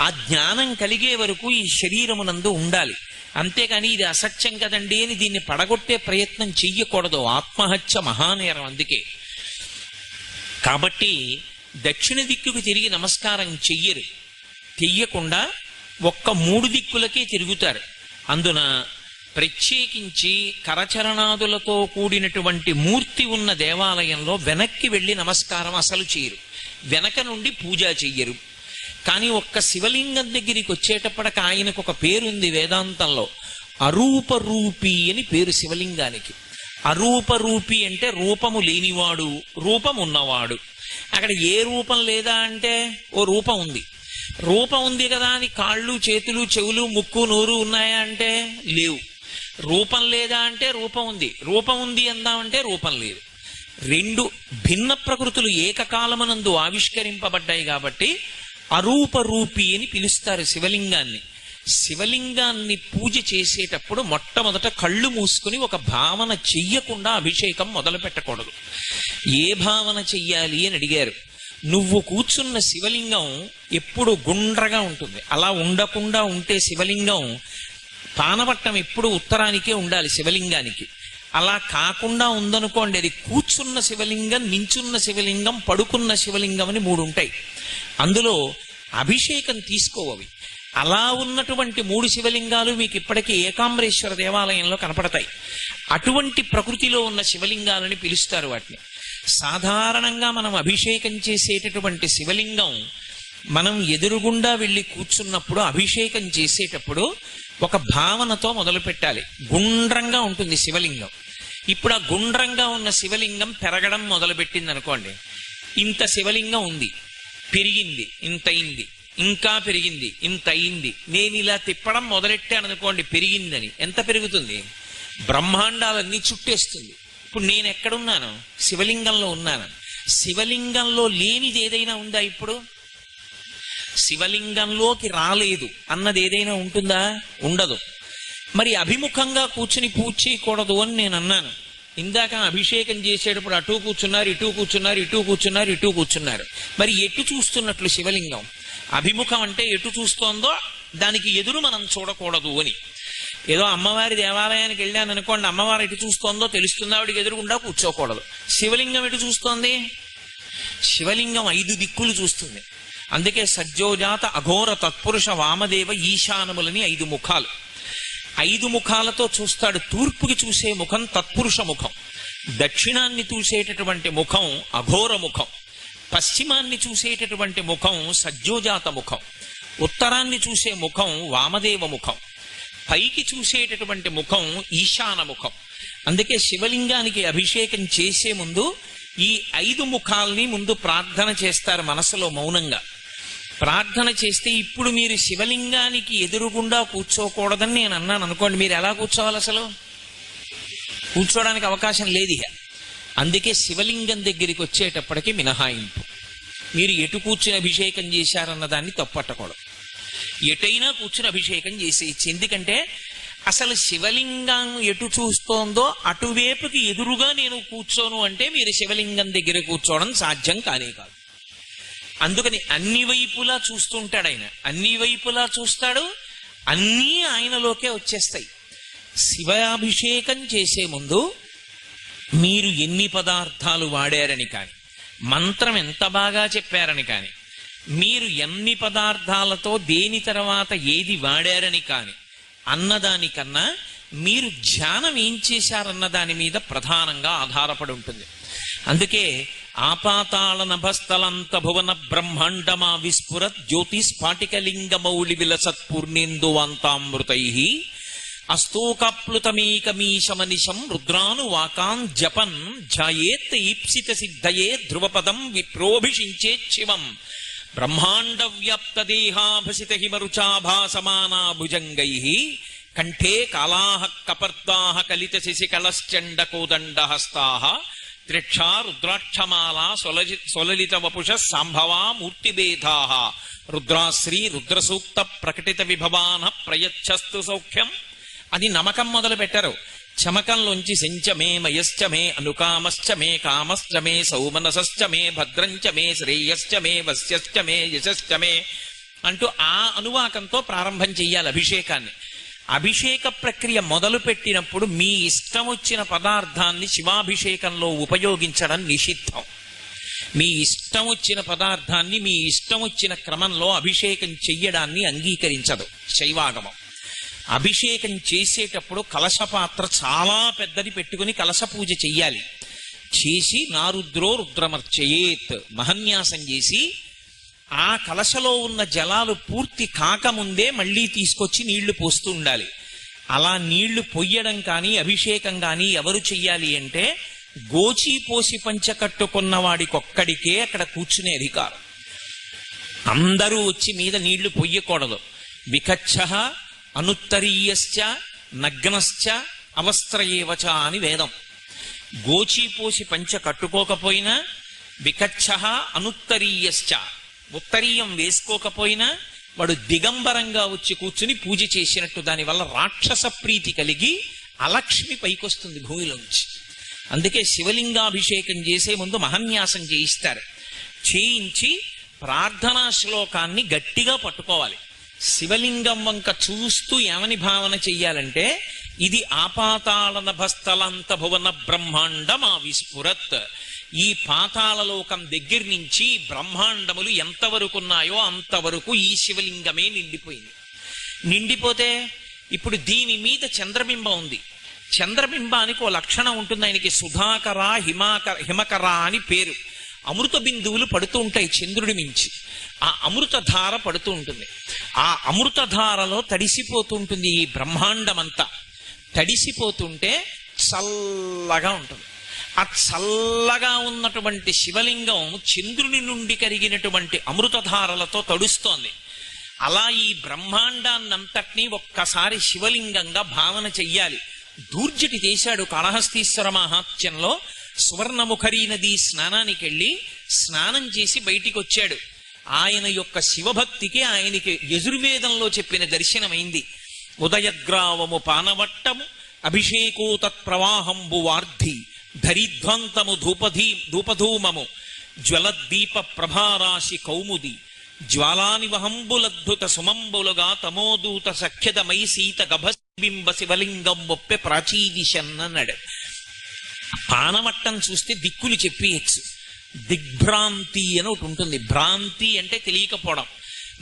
ఆ జ్ఞానం కలిగే వరకు ఈ శరీరమునందు ఉండాలి. అంతేకాని ఇది అసత్యం కదండి అని దీన్ని పడగొట్టే ప్రయత్నం చెయ్యకూడదు. ఆత్మహత్య మహానేరం. అందుకే కాబట్టి దక్షిణ దిక్కుకు తిరిగి నమస్కారం చెయ్యరు. చెయ్యకుండా ఒక్క 3 దిక్కులకే తిరుగుతారు. అందున ప్రత్యేకించి కరచరణాదులతో కూడినటువంటి మూర్తి ఉన్న దేవాలయంలో వెనక్కి వెళ్ళి నమస్కారం అసలు చేయరు, వెనక నుండి పూజ చెయ్యరు. కానీ ఒక్క శివలింగం దగ్గరికి వచ్చేటప్పటికి ఆయనకు ఒక పేరుంది వేదాంతంలో, అరూపరూపి అని పేరు శివలింగానికి. అరూపరూపి అంటే రూపము లేనివాడు, రూపం ఉన్నవాడు. అక్కడ ఏ రూపం లేదా అంటే ఓ రూపం ఉంది. రూపం ఉంది కదా అని కాళ్ళు చేతులు చెవులు ముక్కు నోరు ఉన్నాయా అంటే లేవు. రూపం లేదా అంటే రూపం ఉంది. రూపం ఉంది అందామంటే రూపం లేదు. 2 భిన్న ప్రకృతులు ఏకకాలమనందు ఆవిష్కరింపబడ్డాయి కాబట్టి అరూపరూపి అని పిలుస్తారు శివలింగాన్ని. శివలింగాన్ని పూజ చేసేటప్పుడు మొట్టమొదట కళ్ళు మూసుకుని ఒక భావన చెయ్యకుండా అభిషేకం మొదలు పెట్టకూడదు. ఏ భావన చెయ్యాలి అని అడిగారు. నువ్వు కూర్చున్న శివలింగం ఎప్పుడు గుండ్రగా ఉంటుంది. అలా ఉండకుండా ఉంటే శివలింగం పానవట్టం ఎప్పుడు ఉత్తరానికే ఉండాలి శివలింగానికి. అలా కాకుండా ఉందనుకోండి, అది కూర్చున్న శివలింగం, నించున్న శివలింగం, పడుకున్న శివలింగం అని 3 ఉంటాయి. అందులో అభిషేకం తీసుకోవవి. అలా ఉన్నటువంటి 3 శివలింగాలు మీకు ఇప్పటికీ ఏకాంబరేశ్వర దేవాలయంలో కనపడతాయి. అటువంటి ప్రకృతిలో ఉన్న శివలింగాలని పిలుస్తారు వాటిని. సాధారణంగా మనం అభిషేకం చేసేటటువంటి శివలింగం మనం ఎదురుగుండా వెళ్ళి కూర్చున్నప్పుడు అభిషేకం చేసేటప్పుడు ఒక భావనతో మొదలు పెట్టాలి. గుండ్రంగా ఉంటుంది శివలింగం. ఇప్పుడు ఆ గుండ్రంగా ఉన్న శివలింగం పెరగడం మొదలుపెట్టింది అనుకోండి. ఇంత శివలింగం ఉంది, పెరిగింది, ఇంత అయింది, ఇంకా పెరిగింది, ఇంత అయింది. నేను ఇలా తిప్పడం మొదలెట్టాను అనుకోండి, పెరిగిందని. ఎంత పెరుగుతుంది? బ్రహ్మాండాలన్నీ చుట్టేస్తుంది. ఇప్పుడు నేను ఎక్కడున్నాను? శివలింగంలో ఉన్నాను. శివలింగంలో లేనిది ఏదైనా ఉందా? ఇప్పుడు శివలింగంలోకి రాలేదు అన్నది ఏదైనా ఉంటుందా? ఉండదు. మరి అభిముఖంగా కూర్చుని పూజ చేయకూడదు అని నేను అన్నాను. ఇందాక అభిషేకం చేసేటప్పుడు అటూ కూర్చున్నారు, ఇటూ కూర్చున్నారు, ఇటూ కూర్చున్నారు, ఇటూ కూర్చున్నారు. మరి ఎటు చూస్తున్నట్లు శివలింగం? అభిముఖం అంటే ఎటు చూస్తోందో దానికి ఎదురు మనం చూడకూడదు అని. ఏదో అమ్మవారి దేవాలయానికి వెళ్ళాను అనుకోండి, అమ్మవారు ఎటు చూస్తోందో తెలుస్తుంది, ఆవిడికి ఎదురుగుండా కూర్చోకూడదు. శివలింగం ఎటు చూస్తోంది? శివలింగం 5 దిక్కులు చూస్తుంది. అందుకే సజ్జోజాత అఘోర తత్పురుష వామదేవ ఈశానములని 5 ముఖాలు. 5 ముఖాలతో చూస్తాడు. తూర్పుకి చూసే ముఖం తత్పురుష ముఖం, దక్షిణాన్ని చూసేటటువంటి ముఖం అఘోర ముఖం, పశ్చిమాన్ని చూసేటటువంటి ముఖం సజ్జోజాత ముఖం, ఉత్తరాన్ని చూసే ముఖం వామదేవ ముఖం, పైకి చూసేటటువంటి ముఖం ఈశాన ముఖం. అందుకే శివలింగానికి అభిషేకం చేసే ముందు ఈ 5 ముఖాల్ని ముందు ప్రార్థన చేస్తారు మనసులో మౌనంగా. ప్రార్థన చేస్తే ఇప్పుడు మీరు శివలింగానికి ఎదురుగుండా కూర్చోకూడదని నేను అన్నాను అనుకోండి, మీరు ఎలా కూర్చోవాలి? అసలు కూర్చోడానికి అవకాశం లేదు ఇక. అందుకే శివలింగం దగ్గరికి వచ్చేటప్పటికి మినహాయింపు. మీరు ఎటు కూర్చుని అభిషేకం చేశారన్న దాన్ని తప్పట్టకూడదు. ఎటైనా కూర్చుని అభిషేకం చేసేయచ్చు. ఎందుకంటే అసలు శివలింగం ఎటు చూస్తోందో అటువైపుకి ఎదురుగా నేను కూర్చోను అంటే మీరు శివలింగం దగ్గర కూర్చోవడం సాధ్యం కానే కాదు. అందుకని అన్ని వైపులా చూస్తుంటాడు ఆయన, అన్ని వైపులా చూస్తాడు, అన్నీ ఆయనలోకే వచ్చేస్తాయి. శివాభిషేకం చేసే ముందు మీరు ఎన్ని పదార్థాలు వాడారని కానీ, మంత్రం ఎంత బాగా చెప్పారని కానీ, మీరు ఎన్ని పదార్థాలతో దేని తర్వాత ఏది వాడారని కానీ అన్నదానికన్నా మీరు ధ్యానం ఏం చేశారన్న దాని మీద ప్రధానంగా ఆధారపడి ఉంటుంది. అందుకే ఆపాతాళ నభస్థలంత భువన బ్రహ్మాండమా విస్ఫురత్ జ్యోతి స్ఫాటికలింగ మౌళి విలసత్పూర్ణేందువాంతామృతై అస్తోకాప్లుతమేకమీశమనిశం రుద్రానువాకాన్ జపన్ ధ్యాయేత్ ఈప్సిత సిద్ధయే ధ్రువపదం విప్రోభిషించేత్ శివం బ్రహ్మాండ వ్యాప్త దేహాభసిత హిమరుచాభాసమానా భుజంగై కంఠే కాళాః కపర్దాః కలిత శశికళశ్చండ కోదండ హస్తాః త్రిక్షా రుద్రాక్షమాలా సొలలిత వపుష సాంభవా మూర్తిభేదాః రుద్రాశ్రీ రుద్రసూక్త ప్రకటిత విభవాన ప్రయచ్చస్తు సౌఖ్యం అని నమకం మొదలు పెట్టారు. చమకంలోంచి శంచమే మయశ్చ మే అనుకామశ్చ మే కామశ్చ మే సౌమనసశ్చ మే భద్రంచ మే శ్రేయశ్చ మే వస్యశ్చ మే యశశ్చ మే అంటూ ఆ అనువాకంతో ప్రారంభం చెయ్యాలి అభిషేకాన్ని. అభిషేక ప్రక్రియ మొదలు పెట్టినప్పుడు మీ ఇష్టం వచ్చిన పదార్థాన్ని శివాభిషేకంలో ఉపయోగించడం నిషిద్ధం. మీ ఇష్టం వచ్చిన పదార్థాన్ని మీ ఇష్టం వచ్చిన క్రమంలో అభిషేకం చెయ్యడాన్ని అంగీకరించదు శైవాగమం. అభిషేకం చేసేటప్పుడు కలశపాత్ర చాలా పెద్దది పెట్టుకుని కలశ పూజ చెయ్యాలి. చేసి నారుద్రో రుద్రమర్చయేత్ మహన్యాసం చేసి ఆ కలశలో ఉన్న జలాలు పూర్తి కాకముందే మళ్ళీ తీసుకొచ్చి నీళ్లు పోస్తూ ఉండాలి. అలా నీళ్లు పొయ్యడం కానీ అభిషేకం కానీ ఎవరు చెయ్యాలి అంటే గోచి పోసి పంచ కట్టుకున్న వాడికొక్కడికే అక్కడ కూర్చునే అధికారం. అందరూ వచ్చి మీద నీళ్లు పొయ్యకూడదు. వికచ్చః అనుత్తరీయశ్చ నగ్నశ్చ అవస్త్రయేవచ అని వేదం. గోచీపోసి పంచ కట్టుకోకపోయినా, వికచ్చః అనుత్తరీయశ్చ ఉత్తరీయం వేసుకోకపోయినా వాడు దిగంబరంగా వచ్చి కూర్చుని పూజ చేసినట్టు. దానివల్ల రాక్షస ప్రీతి కలిగి అలక్ష్మి పైకొస్తుంది భూమిలోంచి. అందుకే శివలింగాభిషేకం చేసే ముందు మహన్యాసం చేయిస్తారు. చేయించి ప్రార్థనా శ్లోకాన్ని గట్టిగా పట్టుకోవాలి. శివలింగం వంక చూస్తూ ఏమని భావన చెయ్యాలంటే ఇది ఆపాతాళ నభస్థలంత భువన బ్రహ్మాండమా విస్ఫురత్. ఈ పాతాళలోకం దగ్గర నుంచి బ్రహ్మాండములు ఎంతవరకు ఉన్నాయో అంతవరకు ఈ శివలింగమే నిండిపోయింది. నిండిపోతే ఇప్పుడు దీని మీద చంద్రబింబం ఉంది. చంద్రబింబానికి ఓ లక్షణం ఉంటుంది. ఆయనకి సుధాకర హిమకర అని పేరు. అమృత బిందువులు పడుతూ ఉంటాయి చంద్రుడి మించి. ఆ అమృతధార పడుతూ ఉంటుంది. ఆ అమృతధారలో తడిసిపోతూ ఉంటుంది ఈ బ్రహ్మాండమంతా. తడిసిపోతుంటే చల్లగా ఉంటుంది. ఆ చల్లగా ఉన్నటువంటి శివలింగం చంద్రుని నుండి కరిగినటువంటి అమృతధారలతో తడుస్తోంది. అలా ఈ బ్రహ్మాండాన్నంతటినీ ఒక్కసారి శివలింగంగా భావన చెయ్యాలి. దూర్జటి చేశాడు కాళహస్తీశ్వర మహాత్మ్యంలో. సువర్ణముఖరీ నది స్నానానికి వెళ్ళి స్నానం చేసి బయటికి వచ్చాడు. ఆయన యొక్క శివభక్తికి ఆయనకి యజుర్వేదంలో చెప్పిన దర్శనమైంది. ఉదయగ్రావము పానవట్టము అభిషేకో తత్ప్రవాహంబు వార్ధి ధరిధ్వంతము ధూపధూమము జ్వలద్దీప ప్రభారాశి కౌముది జ్వాలానివహంబులద్భుత సుమంబులుగా తమోదూత సఖ్యదమై సీత గభబింబ శివలింగం ఒప్పె ప్రాచీదిశన్నన్నాడు. పానవట్టం చూస్తే దిక్కులు చెప్పేయచ్చు. దిగ్భ్రాంతి అని ఒకటి ఉంటుంది. భ్రాంతి అంటే తెలియకపోవడం.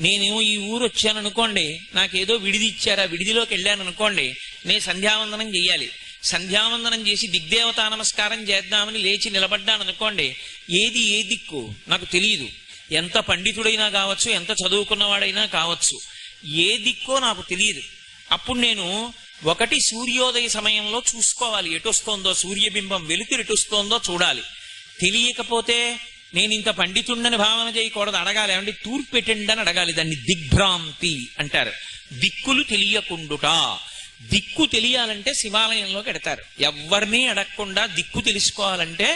నేనేమో ఈ ఊరు వచ్చాననుకోండి, నాకేదో విడిది ఇచ్చారు, ఆ విడిదిలోకి వెళ్ళాను అనుకోండి, నేను సంధ్యావందనం చెయ్యాలి. సంధ్యావందనం చేసి దిగ్దేవతా నమస్కారం చేద్దామని లేచి నిలబడ్డాను అనుకోండి, ఏది ఏ దిక్కు నాకు తెలియదు. ఎంత పండితుడైనా కావచ్చు, ఎంత చదువుకున్నవాడైనా కావచ్చు, ఏ దిక్కో నాకు తెలియదు. అప్పుడు నేను ఒకటి సూర్యోదయ సమయంలో చూసుకోవాలి, ఎటొస్తోందో సూర్యబింబం వెలుతురు ఎటొస్తోందో చూడాలి. తెలియకపోతే నేను ఇంత పండితుండని భావన చేయకూడదు, అడగాలి. ఏమంటే తూర్పు పెట్టండి అని అడగాలి. దాన్ని దిగ్భ్రాంతి అంటారు. దిక్కులు తెలియకుండుట. దిక్కు తెలియాలంటే శివాలయంలోకి ఎడతారు. ఎవరిని అడగకుండా దిక్కు తెలుసుకోవాలంటే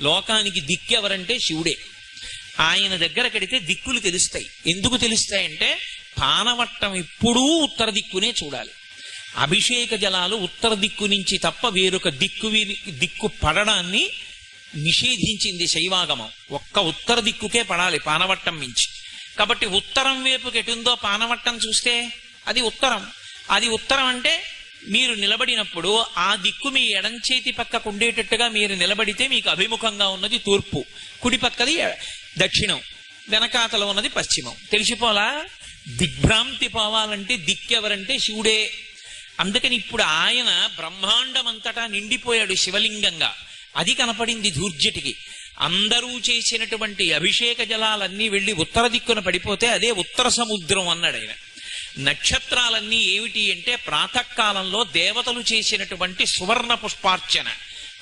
లోకానికి దిక్కు ఎవరంటే శివుడే. ఆయన దగ్గర కడితే దిక్కులు తెలుస్తాయి. ఎందుకు తెలుస్తాయంటే పానవట్టం ఎప్పుడూ ఉత్తర దిక్కునే చూడాలి. అభిషేక జలాలు ఉత్తర దిక్కు నుంచి తప్ప వేరొక దిక్కు పడడాన్ని నిషేధించింది శైవాగమం. ఒక్క ఉత్తర దిక్కుకే పడాలి పానవట్టం మించి. కాబట్టి ఉత్తరం వైపుకి ఎటుందో పానవట్టం చూస్తే అది ఉత్తరం. అది ఉత్తరం అంటే మీరు నిలబడినప్పుడు ఆ దిక్కు మీ ఎడంచేతి పక్కకు ఉండేటట్టుగా మీరు నిలబడితే మీకు అభిముఖంగా ఉన్నది తూర్పు, కుడి పక్కది దక్షిణం, వెనకాతలో ఉన్నది పశ్చిమం. తెలిసిపోలా? దిగ్భ్రాంతి పోవాలంటే దిక్కెవరంటే శివుడే. అందుకని ఇప్పుడు ఆయన బ్రహ్మాండమంతటా నిండిపోయాడు శివలింగంగా. అది కనపడింది ధూర్జటికి. అందరూ చేసినటువంటి అభిషేక జలాలన్నీ వెళ్ళి ఉత్తర దిక్కున పడిపోతే అదే ఉత్తర సముద్రం అన్నాడు ఆయన. నక్షత్రాలన్నీ ఏమిటి అంటే ప్రాతకాలంలో దేవతలు చేసినటువంటి సువర్ణ పుష్పార్చన,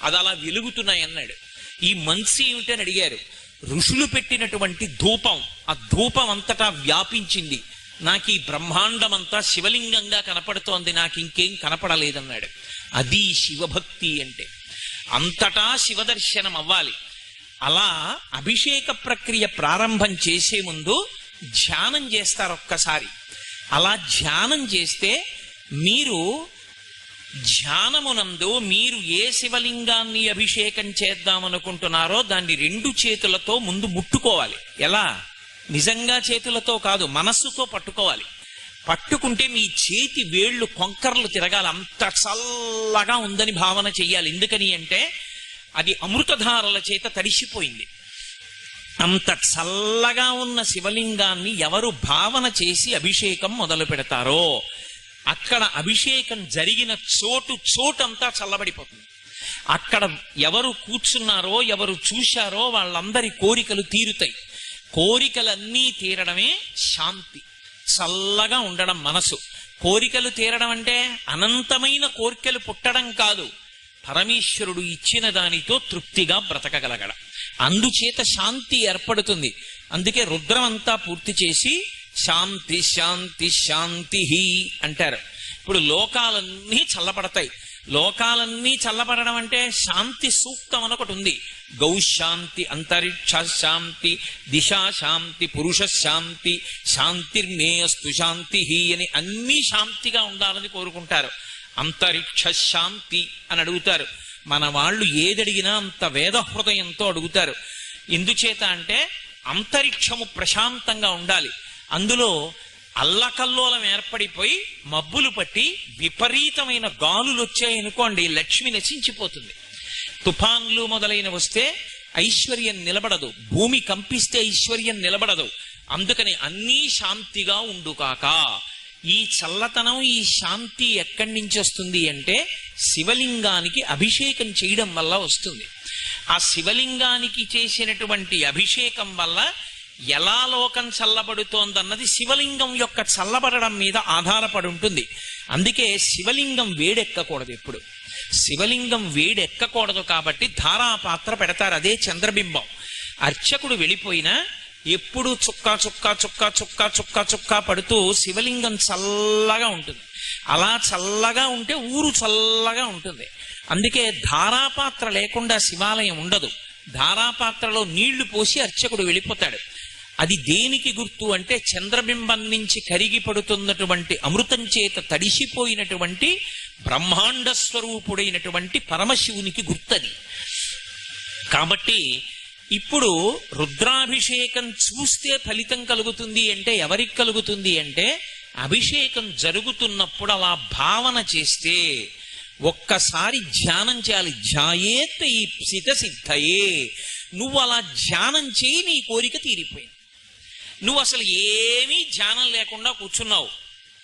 అది అలా వెలుగుతున్నాయన్నాడు. ఈ మనసు ఏమిటని అడిగారు. ఋషులు పెట్టినటువంటి ధూపం, ఆ ధూపం అంతటా వ్యాపించింది. నాకు ఈ బ్రహ్మాండమంతా శివలింగంగా కనపడుతోంది, నాకు ఇంకేం కనపడలేదన్నాడు. అది శివభక్తి అంటే. అంతటా శివదర్శనం అవ్వాలి. అలా అభిషేక ప్రక్రియ ప్రారంభం చేసే ముందు ధ్యానం చేస్తారు ఒక్కసారి. అలా ధ్యానం చేస్తే మీరు ధ్యానమునందు మీరు ఏ శివలింగాన్ని అభిషేకం చేద్దామనుకుంటున్నారో దాన్ని 2 చేతులతో ముందు ముట్టుకోవాలి. ఎలా? నిజంగా చేతులతో కాదు, మనస్సుతో పట్టుకోవాలి. పట్టుకుంటే మీ చేతి వేళ్ళు కొంకర్లు తిరగాలి. అంత చల్లగా ఉందని భావన చెయ్యాలి. ఎందుకని అంటే అది అమృతధారల చేత తడిసిపోయింది. అంత చల్లగా ఉన్న శివలింగాన్ని ఎవరు భావన చేసి అభిషేకం మొదలు పెడతారో అక్కడ అభిషేకం జరిగిన చోటంతా చల్లబడిపోతుంది. అక్కడ ఎవరు కూర్చున్నారో, ఎవరు చూశారో వాళ్ళందరి కోరికలు తీరుతాయి. కోరికలన్నీ తీరడమే శాంతి. చల్లగా ఉండడం మనసు. కోరికలు తీరడం అంటే అనంతమైన కోరికలు పుట్టడం కాదు, పరమేశ్వరుడు ఇచ్చిన దానితో తృప్తిగా బ్రతకగలగడం. అందుచేత శాంతి ఏర్పడుతుంది. అందుకే రుద్రం అంతా పూర్తి చేసి శాంతి శాంతి శాంతి అంటారు. ఇప్పుడు లోకాలన్నీ చల్లబడతాయి. లోకాలన్నీ చల్లబడడం అంటే శాంతి సూక్తం అని ఒకటి ఉంది. గౌశాంతి, అంతరిక్ష శాంతి, దిశా శాంతి, పురుష శాంతి, శాంతిర్మేయస్తు శాంతి అని అన్నీ శాంతిగా ఉండాలని కోరుకుంటారు. అంతరిక్ష శాంతి అని అడుగుతారు. మన వాళ్ళు ఏదడిగినా అంత వేద హృదయంతో అడుగుతారు. ఎందుచేత అంటే అంతరిక్షము ప్రశాంతంగా ఉండాలి. అందులో అల్లకల్లోలం ఏర్పడిపోయి మబ్బులు పట్టి విపరీతమైన గాలులు వచ్చాయనుకోండి, లక్ష్మి నశించిపోతుంది. తుఫాన్లు మొదలైన వస్తే ఐశ్వర్యం నిలబడదు. భూమి కంపిస్తే ఐశ్వర్యం నిలబడదు. అందుకని అన్నీ శాంతిగా ఉండుకాక. ఈ చల్లతనం, ఈ శాంతి ఎక్కడి నుంచి వస్తుంది అంటే శివలింగానికి అభిషేకం చేయడం వల్ల వస్తుంది. ఆ శివలింగానికి చేసినటువంటి అభిషేకం వల్ల ఎలా లోకం చల్లబడుతోందన్నది శివలింగం యొక్క చల్లబడడం మీద ఆధారపడి ఉంటుంది. అందుకే శివలింగం వేడెక్కకూడదు. ఎప్పుడు శివలింగం వేడెక్కకూడదు కాబట్టి ధారాపాత్ర పెడతారు. అదే చంద్రబింబం. అర్చకుడు వెళ్ళిపోయినా ఎప్పుడు చుక్క చుక్క చుక్క చుక్క చుక్క చుక్క పడుతూ శివలింగం చల్లగా ఉంటుంది. అలా చల్లగా ఉంటే ఊరు చల్లగా ఉంటుంది. అందుకే ధారాపాత్ర లేకుండా శివాలయం ఉండదు. ధారాపాత్రలో నీళ్లు పోసి అర్చకుడు వెళ్ళిపోతాడు. అది దేనికి గుర్తు అంటే చంద్రబింబం నుంచి కరిగి పడుతున్నటువంటి అమృతం చేత తడిసిపోయినటువంటి బ్రహ్మాండ స్వరూపుడైనటువంటి పరమశివునికి గుర్తది. కాబట్టి ఇప్పుడు రుద్రాభిషేకం చూస్తే ఫలితం కలుగుతుంది అంటే ఎవరికి కలుగుతుంది అంటే అభిషేకం జరుగుతున్నప్పుడు అలా భావన చేస్తే ఒక్కసారి ధ్యానం చేయాలి. ధ్యాయేత్ ఈప్సిత సిద్ధయే. నువ్వు అలా ధ్యానం చేయి, నీ కోరిక తీరిపోయింది. నువ్వు అసలు ఏమీ ధ్యానం లేకుండా కూర్చున్నావు,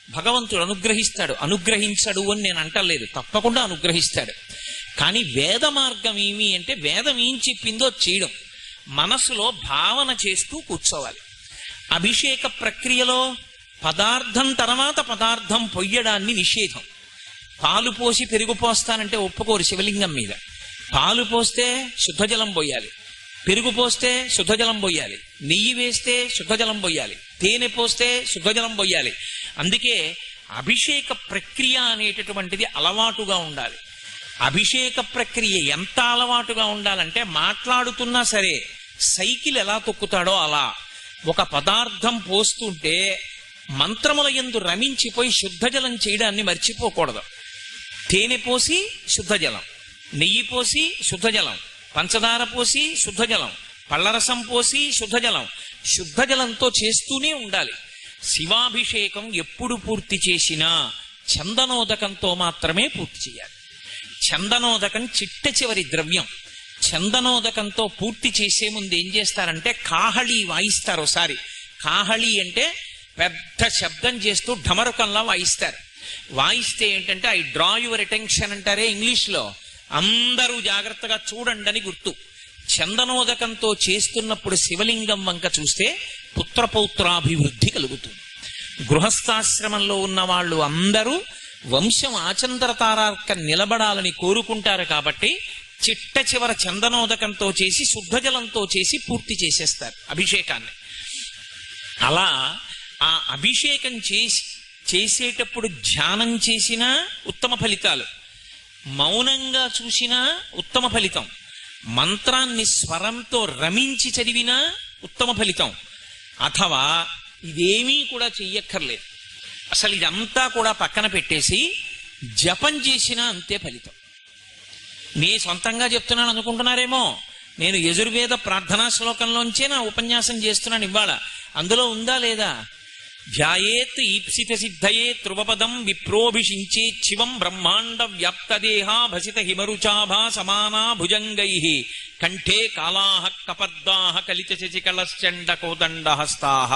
భగవంతుడు అనుగ్రహిస్తాడు. అనుగ్రహించడు అని నేను అంటలేదు, తప్పకుండా అనుగ్రహిస్తాడు. కానీ వేద మార్గం ఏమి అంటే వేదం ఏం చెప్పిందో చేయడం, మనసులో భావన చేస్తూ కూర్చోవాలి. అభిషేక ప్రక్రియలో పదార్థం తర్వాత పదార్థం పొయ్యడాన్ని నిషేధం. పాలు పోసి పెరుగు పోస్తానంటే ఒప్పుకోరు శివలింగం మీద. పాలు పోస్తే శుద్ధజలం పోయాలి, పెరుగు పోస్తే శుద్ధజలం పోయాలి, నెయ్యి వేస్తే శుద్ధజలం పోయాలి, తేనె పోస్తే శుద్ధజలం పోయాలి. అందుకే అభిషేక ప్రక్రియ అనేటటువంటిది అలవాటుగా ఉండాలి. అభిషేక ప్రక్రియ ఎంత అలవాటుగా ఉండాలంటే మాట్లాడుతున్నా సరే సైకిల్ ఎలా తొక్కుతాడో అలా ఒక పదార్థం పోస్తుంటే మంత్రముల యందు రమించిపోయి శుద్ధజలం చేయడాన్ని మర్చిపోకూడదు. తేనె పోసి శుద్ధజలం, నెయ్యి పోసి శుద్ధజలం, పంచదార పోసి శుద్ధజలం, పళ్ళరసం పోసి శుద్ధజలం, శుద్ధజలంతో చేస్తూనే ఉండాలి. శివాభిషేకం ఎప్పుడు పూర్తి చేసినా చందనోదకంతో మాత్రమే పూర్తి చేయాలి. చందనోదకం చిట్ట చివరి ద్రవ్యం. చందనోదకంతో పూర్తి చేసే ముందు ఏం చేస్తారంటే కాహళి వాయిస్తారు. ఒకసారి కాహళి అంటే పెద్ద శబ్దం చేస్తూ ఢమరుకంలా వాయిస్తారు. వాయిస్తే ఏంటంటే ఐ డ్రా యువర్ అటెన్షన్ అంటారే ఇంగ్లీష్లో, అందరూ జాగ్రత్తగా చూడండి అని గుర్తు. చందనోదకంతో చేస్తున్నప్పుడు శివలింగం వంక చూస్తే పుత్రపౌత్రాభివృద్ధి కలుగుతుంది. గృహస్థాశ్రమంలో ఉన్న వాళ్ళు అందరూ వంశం ఆచంద్రతారార్క నిలబడాలని కోరుకుంటారు. కాబట్టి చిట్ట చివర చందనోదకంతో చేసి శుద్ధజలంతో చేసి పూర్తి చేసేస్తారు అభిషేకాన్ని. అలా ఆ అభిషేకం చేసేటప్పుడు ధ్యానం చేసినా ఉత్తమ ఫలితాలు, మౌనంగా చూసినా ఉత్తమ ఫలితం, మంత్రాన్ని స్వరంతో రమించి చదివినా ఉత్తమ ఫలితం, అథవా ఇదేమీ కూడా చెయ్యక్కర్లేదు, అసలు ఇదంతా కూడా పక్కన పెట్టేసి జపం చేసినా అంతే ఫలితం. నే సొంతంగా చెప్తున్నాను అనుకుంటున్నారేమో, నేను యజుర్వేద ప్రార్థనా శ్లోకంలోంచే నా ఉపన్యాసం చేస్తున్నాను ఇవాళ. అందులో ఉందా లేదా? ధ్యాయేత్ ఈప్సిత సిద్ధయే ధ్రువపదం విప్రోభిషించే శివం బ్రహ్మాండ వ్యాప్తదేహా భసిత హిమరుచాభా సమానా భుజంగై కంఠే కాళాహ కపర్దాహ కలిత శశికళశ్చండ కోదండహస్తాహ.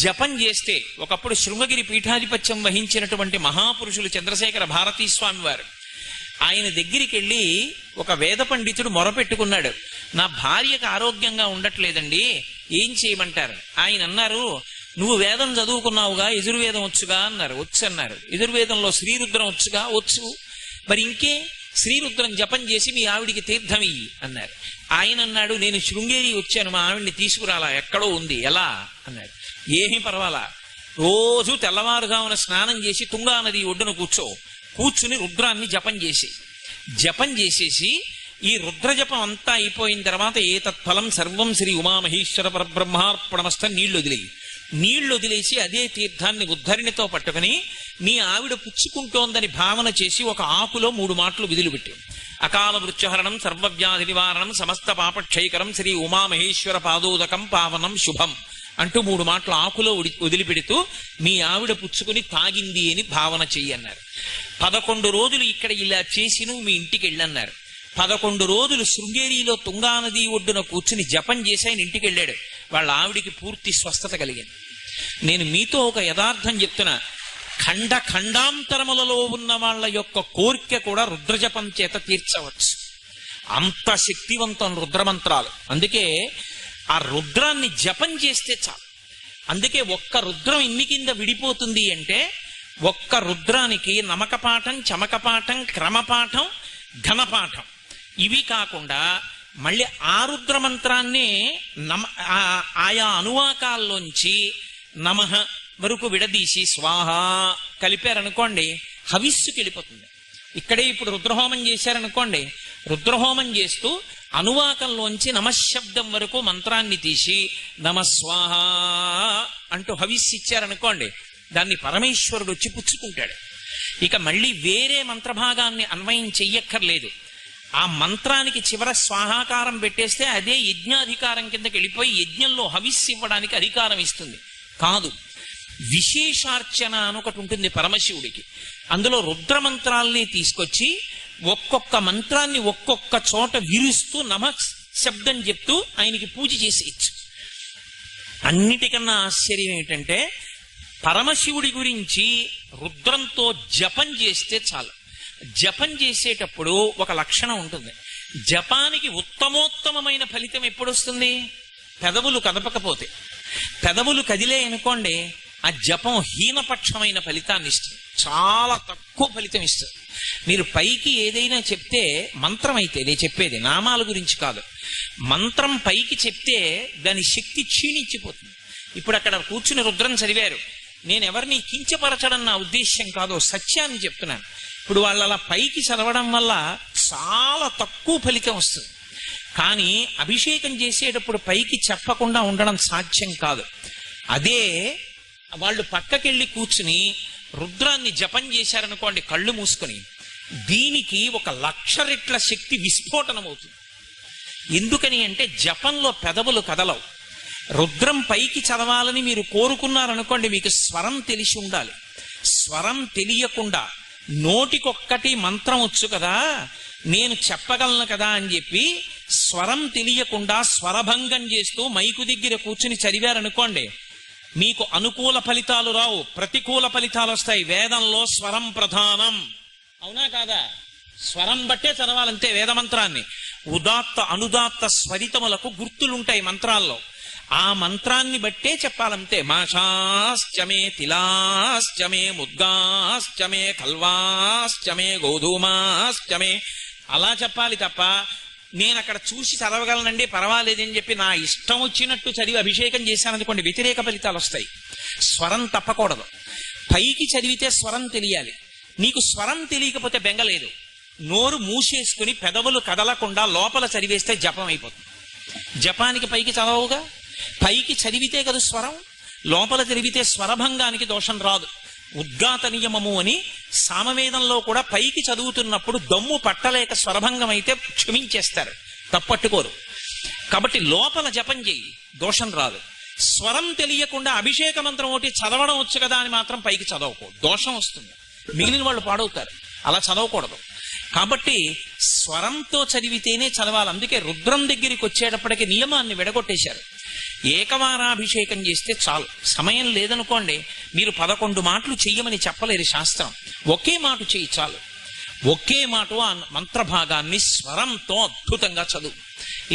జపం చేస్తే ఒకప్పుడు శృంగగిరి పీఠాధిపత్యం వహించినటువంటి మహాపురుషులు చంద్రశేఖర భారతీ స్వామి వారు, ఆయన దగ్గరికి వెళ్ళి ఒక వేద పండితుడు మొరపెట్టుకున్నాడు, నా భార్యకు ఆరోగ్యంగా ఉండట్లేదండి, ఏం చేయమంటారు? ఆయన అన్నారు, నువ్వు వేదం చదువుకున్నావుగా, యజుర్వేదం వచ్చుగా అన్నారు. వచ్చు అన్నారు. యజుర్వేదంలో శ్రీరుద్రం వచ్చుగా? వచ్చు. మరి ఇంకే శ్రీరుద్రం జపం చేసి మీ ఆవిడికి తీర్థం ఇయ్యి అన్నారు. ఆయన అన్నాడు, నేను శృంగేరి వచ్చాను, మా ఆవిడ్ని తీసుకురాలా, ఎక్కడో ఉంది, ఎలా అన్నాడు. ఏమీ పర్వాలా, రోజు తెల్లవారుజామున స్నానం చేసి తుంగా నది ఒడ్డున కూర్చుని రుద్రాన్ని జపం చేసేసి ఈ రుద్ర జపం అంతా అయిపోయిన తర్వాత ఏతత్ఫలం సర్వం శ్రీ ఉమామహేశ్వర పరబ్రహ్మార్పణమస్త నీళ్లు వదిలేసి అదే తీర్థాన్ని ఉద్ధరిణితో పట్టుకుని నీ ఆవిడ పుచ్చుకుంటోందని భావన చేసి ఒక ఆకులో 3 మాటలు విధులుపెట్టి, అకాల వృక్షహరణం సర్వవ్యాధి నివారణం సమస్త పాపక్షయకరం శ్రీ ఉమామహేశ్వర పాదోదకం పావనం శుభం అంటూ 3 మాటలు ఆకులో వదిలిపెడుతూ మీ ఆవిడ పుచ్చుకుని తాగింది అని భావన చెయ్యన్నారు. 11 రోజులు ఇక్కడ ఇలా చేసి నువ్వు మీ ఇంటికి వెళ్ళన్నారు. 11 రోజులు శృంగేరిలో తుంగానది ఒడ్డున కూర్చుని జపం చేసి ఆయన ఇంటికి వెళ్ళాడు. వాళ్ళ ఆవిడికి పూర్తి స్వస్థత కలిగింది. నేను మీతో ఒక యథార్థం చెప్తున్నా, ఖండాంతరములలో ఉన్న వాళ్ళ యొక్క కోరిక కూడా రుద్రజపం చేత తీర్చవచ్చు. అంత శక్తివంతం రుద్రమంత్రాలు. అందుకే ఆ రుద్రాన్ని జపం చేస్తే చాలు. అందుకే ఒక్క రుద్రం ఇన్ని కింద విడిపోతుంది అంటే ఒక్క రుద్రానికి నమకపాఠం, చమకపాఠం, క్రమపాఠం, ఘనపాఠం ఇవి కాకుండా మళ్ళీ ఆ రుద్రమంత్రాన్ని ఆయా అనువాకాల్లోంచి నమః వరకు విడదీసి స్వాహ కలిపారనుకోండి, హవిస్సుకి వెళ్ళిపోతుంది. ఇక్కడే ఇప్పుడు రుద్రహోమం చేశారనుకోండి, రుద్రహోమం చేస్తూ అనువాకంలోంచి నమశబ్దం వరకు మంత్రాన్ని తీసి నమస్వాహ అంటూ హవిస్సిచ్చారనుకోండి, దాన్ని పరమేశ్వరుడు వచ్చి పుచ్చుకుంటాడు. ఇక మళ్ళీ వేరే మంత్రభాగాన్ని అన్వయం చెయ్యక్కర్లేదు. ఆ మంత్రానికి చివర స్వాహాకారం పెట్టేస్తే అదే యజ్ఞాధికారం కిందకి వెళ్ళిపోయి యజ్ఞంలో హవిస్సు ఇవ్వడానికి అధికారం ఇస్తుంది. కాదు, విశేషార్చన అని ఒకటి ఉంటుంది పరమశివుడికి. అందులో రుద్రమంత్రాల్ని తీసుకొచ్చి ఒక్కొక్క మంత్రాన్ని ఒక్కొక్క చోట విరుస్తూ శబ్దం చెప్తూ ఆయనకి పూజ చేసేయచ్చు. అన్నిటికన్నా ఆశ్చర్యం ఏంటంటే పరమశివుడి గురించి రుద్రంతో జపం చేస్తే చాలు. జపం చేసేటప్పుడు ఒక లక్షణం ఉంటుంది. జపానికి ఉత్తమోత్తమైన ఫలితం ఎప్పుడు వస్తుంది? పెదవులు కదపకపోతే. పెదవులు కదిలే అనుకోండి, ఆ జపం హీనపక్షమైన ఫలితాన్ని ఇస్తుంది, చాలా తక్కువ ఫలితం ఇస్తుంది. మీరు పైకి ఏదైనా చెప్తే, మంత్రం అయితే నేను చెప్పేది నామాల గురించి కాదు, మంత్రం పైకి చెప్తే దాని శక్తి క్షీణించిపోతుంది. ఇప్పుడు అక్కడ కూర్చుని రుద్రం చదివారు, నేను ఎవరిని కించపరచడం నా ఉద్దేశ్యం కాదు, సత్యాన్ని చెప్తున్నాను. ఇప్పుడు వాళ్ళు అలా పైకి చదవడం వల్ల చాలా తక్కువ ఫలితం వస్తుంది. కానీ అభిషేకం చేసేటప్పుడు పైకి చెప్పకుండా ఉండడం సాధ్యం కాదు. అదే వాళ్ళు పక్కకెళ్ళి కూర్చుని రుద్రాన్ని జపం చేశారనుకోండి కళ్ళు మూసుకొని, దీనికి 1,00,000 రెట్ల శక్తి విస్ఫోటనం అవుతుంది. ఎందుకని అంటే జపంలో పెదవులు కదలవు. రుద్రం పైకి చదవాలని మీరు కోరుకున్నారనుకోండి, మీకు స్వరం తెలిసి ఉండాలి. స్వరం తెలియకుండా నోటికొక్కటి మంత్రం వచ్చు కదా, నేను చెప్పగలను కదా అని చెప్పి స్వరం తెలియకుండా స్వరభంగం చేస్తూ మైకు దగ్గర కూర్చుని చదివారనుకోండి, మీకు అనుకూల ఫలితాలు రావు, ప్రతికూల ఫలితాలు వస్తాయి. వేదంలో స్వరం ప్రధానం, అవునా కాదా? స్వరం బట్టే చదవాలంతే వేదమంత్రాన్ని. ఉదాత్త అనుదాత్త స్వరితములకు గుర్తులుంటాయి మంత్రాల్లో, ఆ మంత్రాన్ని బట్టే చెప్పాలంతే. మాషాశ్చమే తిలాశ్చమే ముద్గాశ్చమే కల్వాశ్చమే గోధూమాశ్చమే అలా చెప్పాలి తప్ప నేను అక్కడ చూసి చదవగలనండి పర్వాలేదని చెప్పి నా ఇష్టం వచ్చినట్టు చదివి అభిషేకం చేశాననుకోండి, వ్యతిరేక ఫలితాలు వస్తాయి. స్వరం తప్పకూడదు. పైకి చదివితే స్వరం తెలియాలి. నీకు స్వరం తెలియకపోతే బెంగలేదు, నోరు మూసేసుకుని పెదవులు కదలకుండా లోపల చదివేస్తే జపం అయిపోతుంది. జపానికి పైకి చదవవుగా, పైకి చదివితే కదా స్వరం, లోపల చదివితే స్వరభంగానికి దోషం రాదు. ఉద్గాత నియమము అని సామవేదంలో కూడా పైకి చదువుతున్నప్పుడు దమ్ము పట్టలేక స్వరభంగం అయితే క్షమించేస్తారు, తప్పట్టుకోరు. కాబట్టి లోపల జపం చెయ్యి, దోషం రాదు. స్వరం తెలియకుండా అభిషేక మంత్రం ఒకటి చదవడం వచ్చు కదా అని మాత్రం పైకి చదవకూడదు, దోషం వస్తుంది, మిగిలిన వాళ్ళు పాడవుతారు. అలా చదవకూడదు. కాబట్టి స్వరంతో చదివితేనే చదవాలి. అందుకే రుద్రం దగ్గరికి వచ్చేటప్పటికి నియమాన్ని విడగొట్టేశారు. ఏకవారాభిషేకం చేస్తే చాలు. సమయం లేదనుకోండి, మీరు 11 మాటలు చెయ్యమని చెప్పలేరు శాస్త్రం. ఒకే మాట చెయ్యి చాలు. ఒకే మాట ఆ మంత్రభాగాన్ని స్వరంతో అద్భుతంగా చదువు.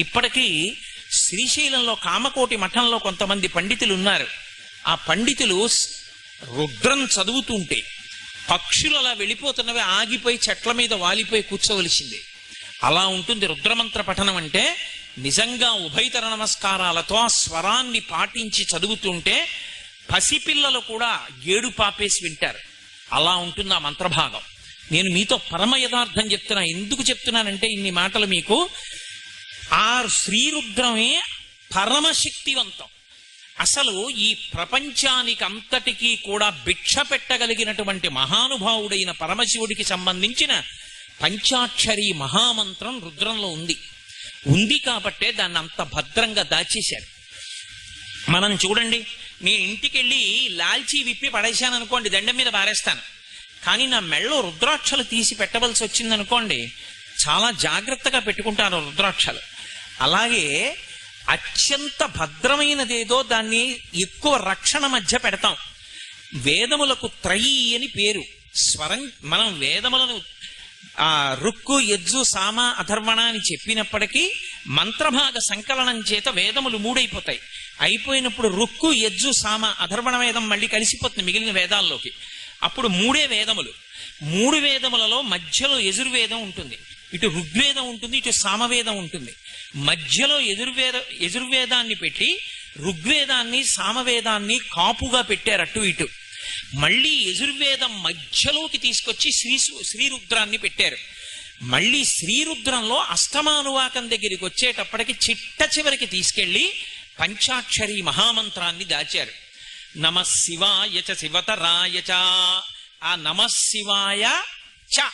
ఇప్పటికీ శ్రీశైలంలో కామకోటి మఠంలో కొంతమంది పండితులు ఉన్నారు. ఆ పండితులు రుద్రం చదువుతుంటే పక్షులు అలా వెళ్ళిపోతున్నవి ఆగిపోయి చెట్ల మీద వాలిపోయి కూర్చోవలసిందే. అలా ఉంటుంది రుద్రమంత్ర పఠనం అంటే. నిజంగా ఉభయతర నమస్కారాలతో ఆ స్వరాన్ని పాటించి చదువుతుంటే పసిపిల్లలు కూడా ఏడు పాపేసి వింటారు. అలా ఉంటుంది ఆ మంత్రభాగం. నేను మీతో పరమ యథార్థం చెప్తున్నా. ఎందుకు చెప్తున్నానంటే ఇన్ని మాటలు మీకు, ఆ శ్రీరుద్రమే పరమశక్తివంతం. అసలు ఈ ప్రపంచానికి అంతటికీ కూడా భిక్ష పెట్టగలిగినటువంటి మహానుభావుడైన పరమశివుడికి సంబంధించిన పంచాక్షరి మహామంత్రం రుద్రంలో ఉంది కాబట్టే దాన్ని అంత భద్రంగా దాచేశారు. మనం చూడండి, నేను ఇంటికి వెళ్ళి లాల్చీ విప్పి పడేశాను అనుకోండి, దండం మీద పారేస్తాను. కానీ నా మెళ్ళో రుద్రాక్షలు తీసి పెట్టవలసి వచ్చిందనుకోండి, చాలా జాగ్రత్తగా పెట్టుకుంటాను రుద్రాక్షలు. అలాగే అత్యంత భద్రమైనదేదో దాన్ని ఎక్కువ రక్షణ మధ్య పెడతాం. వేదములకు త్రయీ అని పేరు. స్వరం మనం వేదములను రుక్కు యజ్జు సామ అథర్వణ అని చెప్పినప్పటికీ మంత్రభాగ సంకలనం చేత వేదములు 3 అయిపోతాయి. అయిపోయినప్పుడు రుక్కు యజ్జు సామ అథర్వణ వేదం మళ్ళీ కలిసిపోతుంది మిగిలిన వేదాల్లోకి. అప్పుడు 3 వేదములు. 3 వేదములలో మధ్యలో యజుర్వేదం ఉంటుంది, ఇటు ఋగ్వేదం ఉంటుంది, ఇటు సామవేదం ఉంటుంది. మధ్యలో యజుర్వేదాన్ని పెట్టి ఋగ్వేదాన్ని సామవేదాన్ని కాపుగా పెట్టారు అటు ఇటు. మళ్ళీ యజుర్వేదం మధ్యలోకి తీసుకొచ్చి శ్రీరుద్రాన్ని పెట్టారు. మళ్ళీ శ్రీరుద్రంలో అష్టమానువాకం దగ్గరికి వచ్చేటప్పటికి చిట్ట చివరికి తీసుకెళ్లి పంచాక్షరి మహామంత్రాన్ని దాచారు. నమఃశివాయ చ శివతరాయ చ. ఆ నమఃశివాయ చ,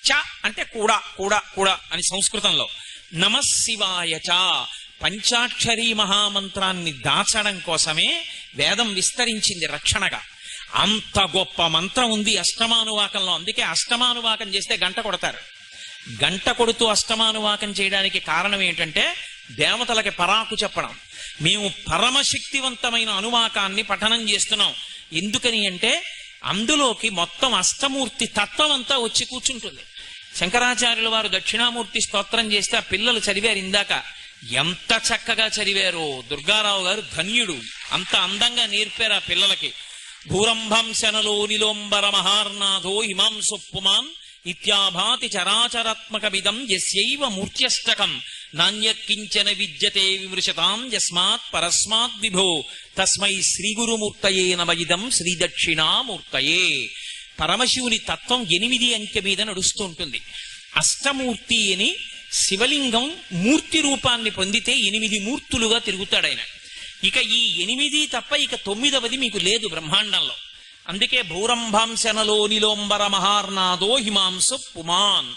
చ అంటే కూడా కూడా కూడా అని సంస్కృతంలో. నమఃశివాయ చ పంచాక్షరి మహామంత్రాన్ని దాచడం కోసమే వేదం విస్తరించింది రక్షణగా. అంత గొప్ప మంత్రం ఉంది అష్టమానువాకంలో. అందుకే అష్టమానువాకం చేస్తే గంట కొడతారు. గంట కొడుతూ అష్టమానువాకం చేయడానికి కారణం ఏంటంటే దేవతలకి పరాకు చెప్పడం. మేము పరమశక్తివంతమైన అనువాకాన్ని పఠనం చేస్తున్నాం. ఎందుకని అంటే అందులోకి మొత్తం అష్టమూర్తి తత్వం అంతా వచ్చి కూర్చుంటుంది. శంకరాచార్యుల వారు దక్షిణామూర్తి స్తోత్రం చేస్తే ఆ పిల్లలు చదివారు ఇందాక. ఎంత చక్కగా చదివారో. దుర్గారావు గారు ధన్యుడు. అంత అందంగా నేర్పారు ఆ పిల్లలకి. భూరంభంశనలో నిలోంబర మహార్నాథో హిమాంసుపుమాన్ ఇత్యాభాతి చరాచరాత్మకమిదం యస్యైవ మూర్త్యష్టకం నాణ్యకించన విద్యతే విమృశతాం యస్మాత్ పరస్మాత్ విభో తస్మై శ్రీ గురుమూర్తయే నమయిదం శ్రీ దక్షిణామూర్తయే. పరమశివుని తత్వం 8 అంకె మీద నడుస్తూ ఉంటుంది. అష్టమూర్తి అని శివలింగం మూర్తి రూపాన్ని పొందితే 8 మూర్తులుగా తిరుగుతాడు ఆయన. ఇక ఈ 8 తప్ప ఇక 9వది మీకు లేదు బ్రహ్మాండంలో. అందుకే భూరంభాంశనలో నిలోంబర మహార్నాదో హిమాంసు పుమాన్.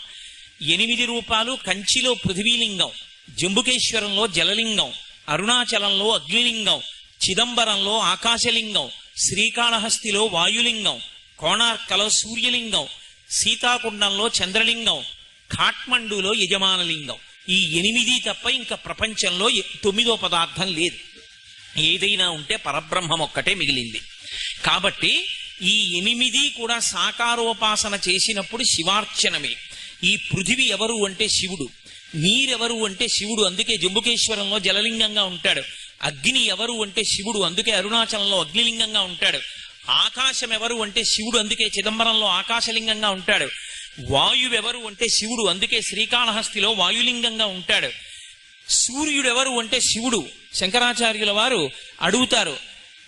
8 రూపాలు. కంచిలో పృథివీలింగం, జంబుకేశ్వరంలో జలలింగం, అరుణాచలంలో అగ్నిలింగం, చిదంబరంలో ఆకాశలింగం, శ్రీకాళహస్తిలో వాయులింగం, కోణార్కలో సూర్యలింగం, సీతాకుండంలో చంద్రలింగం, ఖాట్మండులో యజమానలింగం. ఈ 8 తప్ప ఇంకా ప్రపంచంలో 9వ పదార్థం లేదు. ఏదైనా ఉంటే పరబ్రహ్మం ఒక్కటే మిగిలింది. కాబట్టి ఈ 8 కూడా సాకారోపాసన చేసినప్పుడు శివార్చనమే. ఈ పృథివీ ఎవరు అంటే శివుడు, నీరెవరు అంటే శివుడు, అందుకే జంబుకేశ్వరంలో జలలింగంగా ఉంటాడు. అగ్ని ఎవరు అంటే శివుడు, అందుకే అరుణాచలంలో అగ్నిలింగంగా ఉంటాడు. ఆకాశం ఎవరు అంటే శివుడు, అందుకే చిదంబరంలో ఆకాశలింగంగా ఉంటాడు. వాయువెవరు అంటే శివుడు, అందుకే శ్రీకాళహస్తిలో వాయులింగంగా ఉంటాడు. సూర్యుడెవరు అంటే శివుడు. శంకరాచార్యుల వారు అడుగుతారు.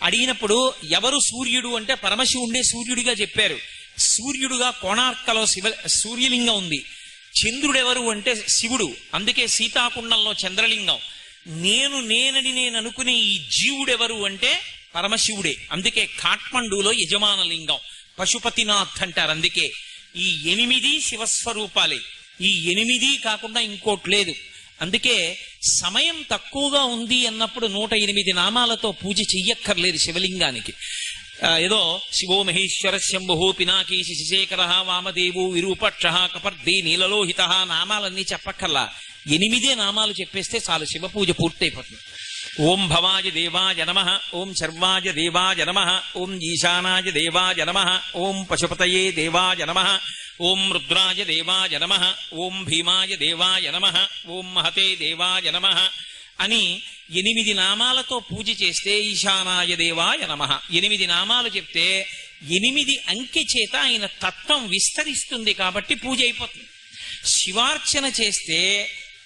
అడిగినప్పుడు ఎవరు సూర్యుడు అంటే పరమశివుడే సూర్యుడిగా చెప్పారు. సూర్యుడుగా కోణార్కలో సూర్యలింగం ఉంది. చంద్రుడెవరు అంటే శివుడు, అందుకే సీతాకుండంలో చంద్రలింగం. నేనని నేను అనుకునే ఈ జీవుడెవరు అంటే పరమశివుడే, అందుకే ఖాట్మండులో యజమానలింగం. పశుపతినాథ్ అంటారు. అందుకే ఈ 8 శివస్వరూపాలే. ఈ 8 కాకుండా ఇంకోటి లేదు. అందుకే సమయం తక్కువగా ఉంది అన్నప్పుడు 108 నామాలతో పూజ చెయ్యక్కర్లేదు శివలింగానికి. ఏదో శివో మహేశ్వర శంభు పినాకీశి శిశేఖర వామదేవు విరూపక్ష కపర్ది నీలలోహిత నామాలన్నీ చెప్పక్కర్లా. 8 నామాలు చెప్పేస్తే చాలు, శివ పూజ పూర్తయిపోతుంది. ఓం భవాయ దేవాయ నమః, ఓం శర్వాయ దేవాయ నమః, ఓం ఈశానాయ దేవాయ నమః, ఓం పశుపతయే దేవాయ నమః, ఓం రుద్రాయ దేవాయ నమః, ఓం భీమాయ దేవాయ నమః, ఓం మహతే దేవాయ నమః అని 8 నామాలతో పూజ చేస్తే ఈశానాయ దేవాయ నమః 8 నామాలు చెప్తే 8 అంకె చేత ఆయన తత్వం విస్తరిస్తుంది కాబట్టి పూజ అయిపోతుంది. శివార్చన చేస్తే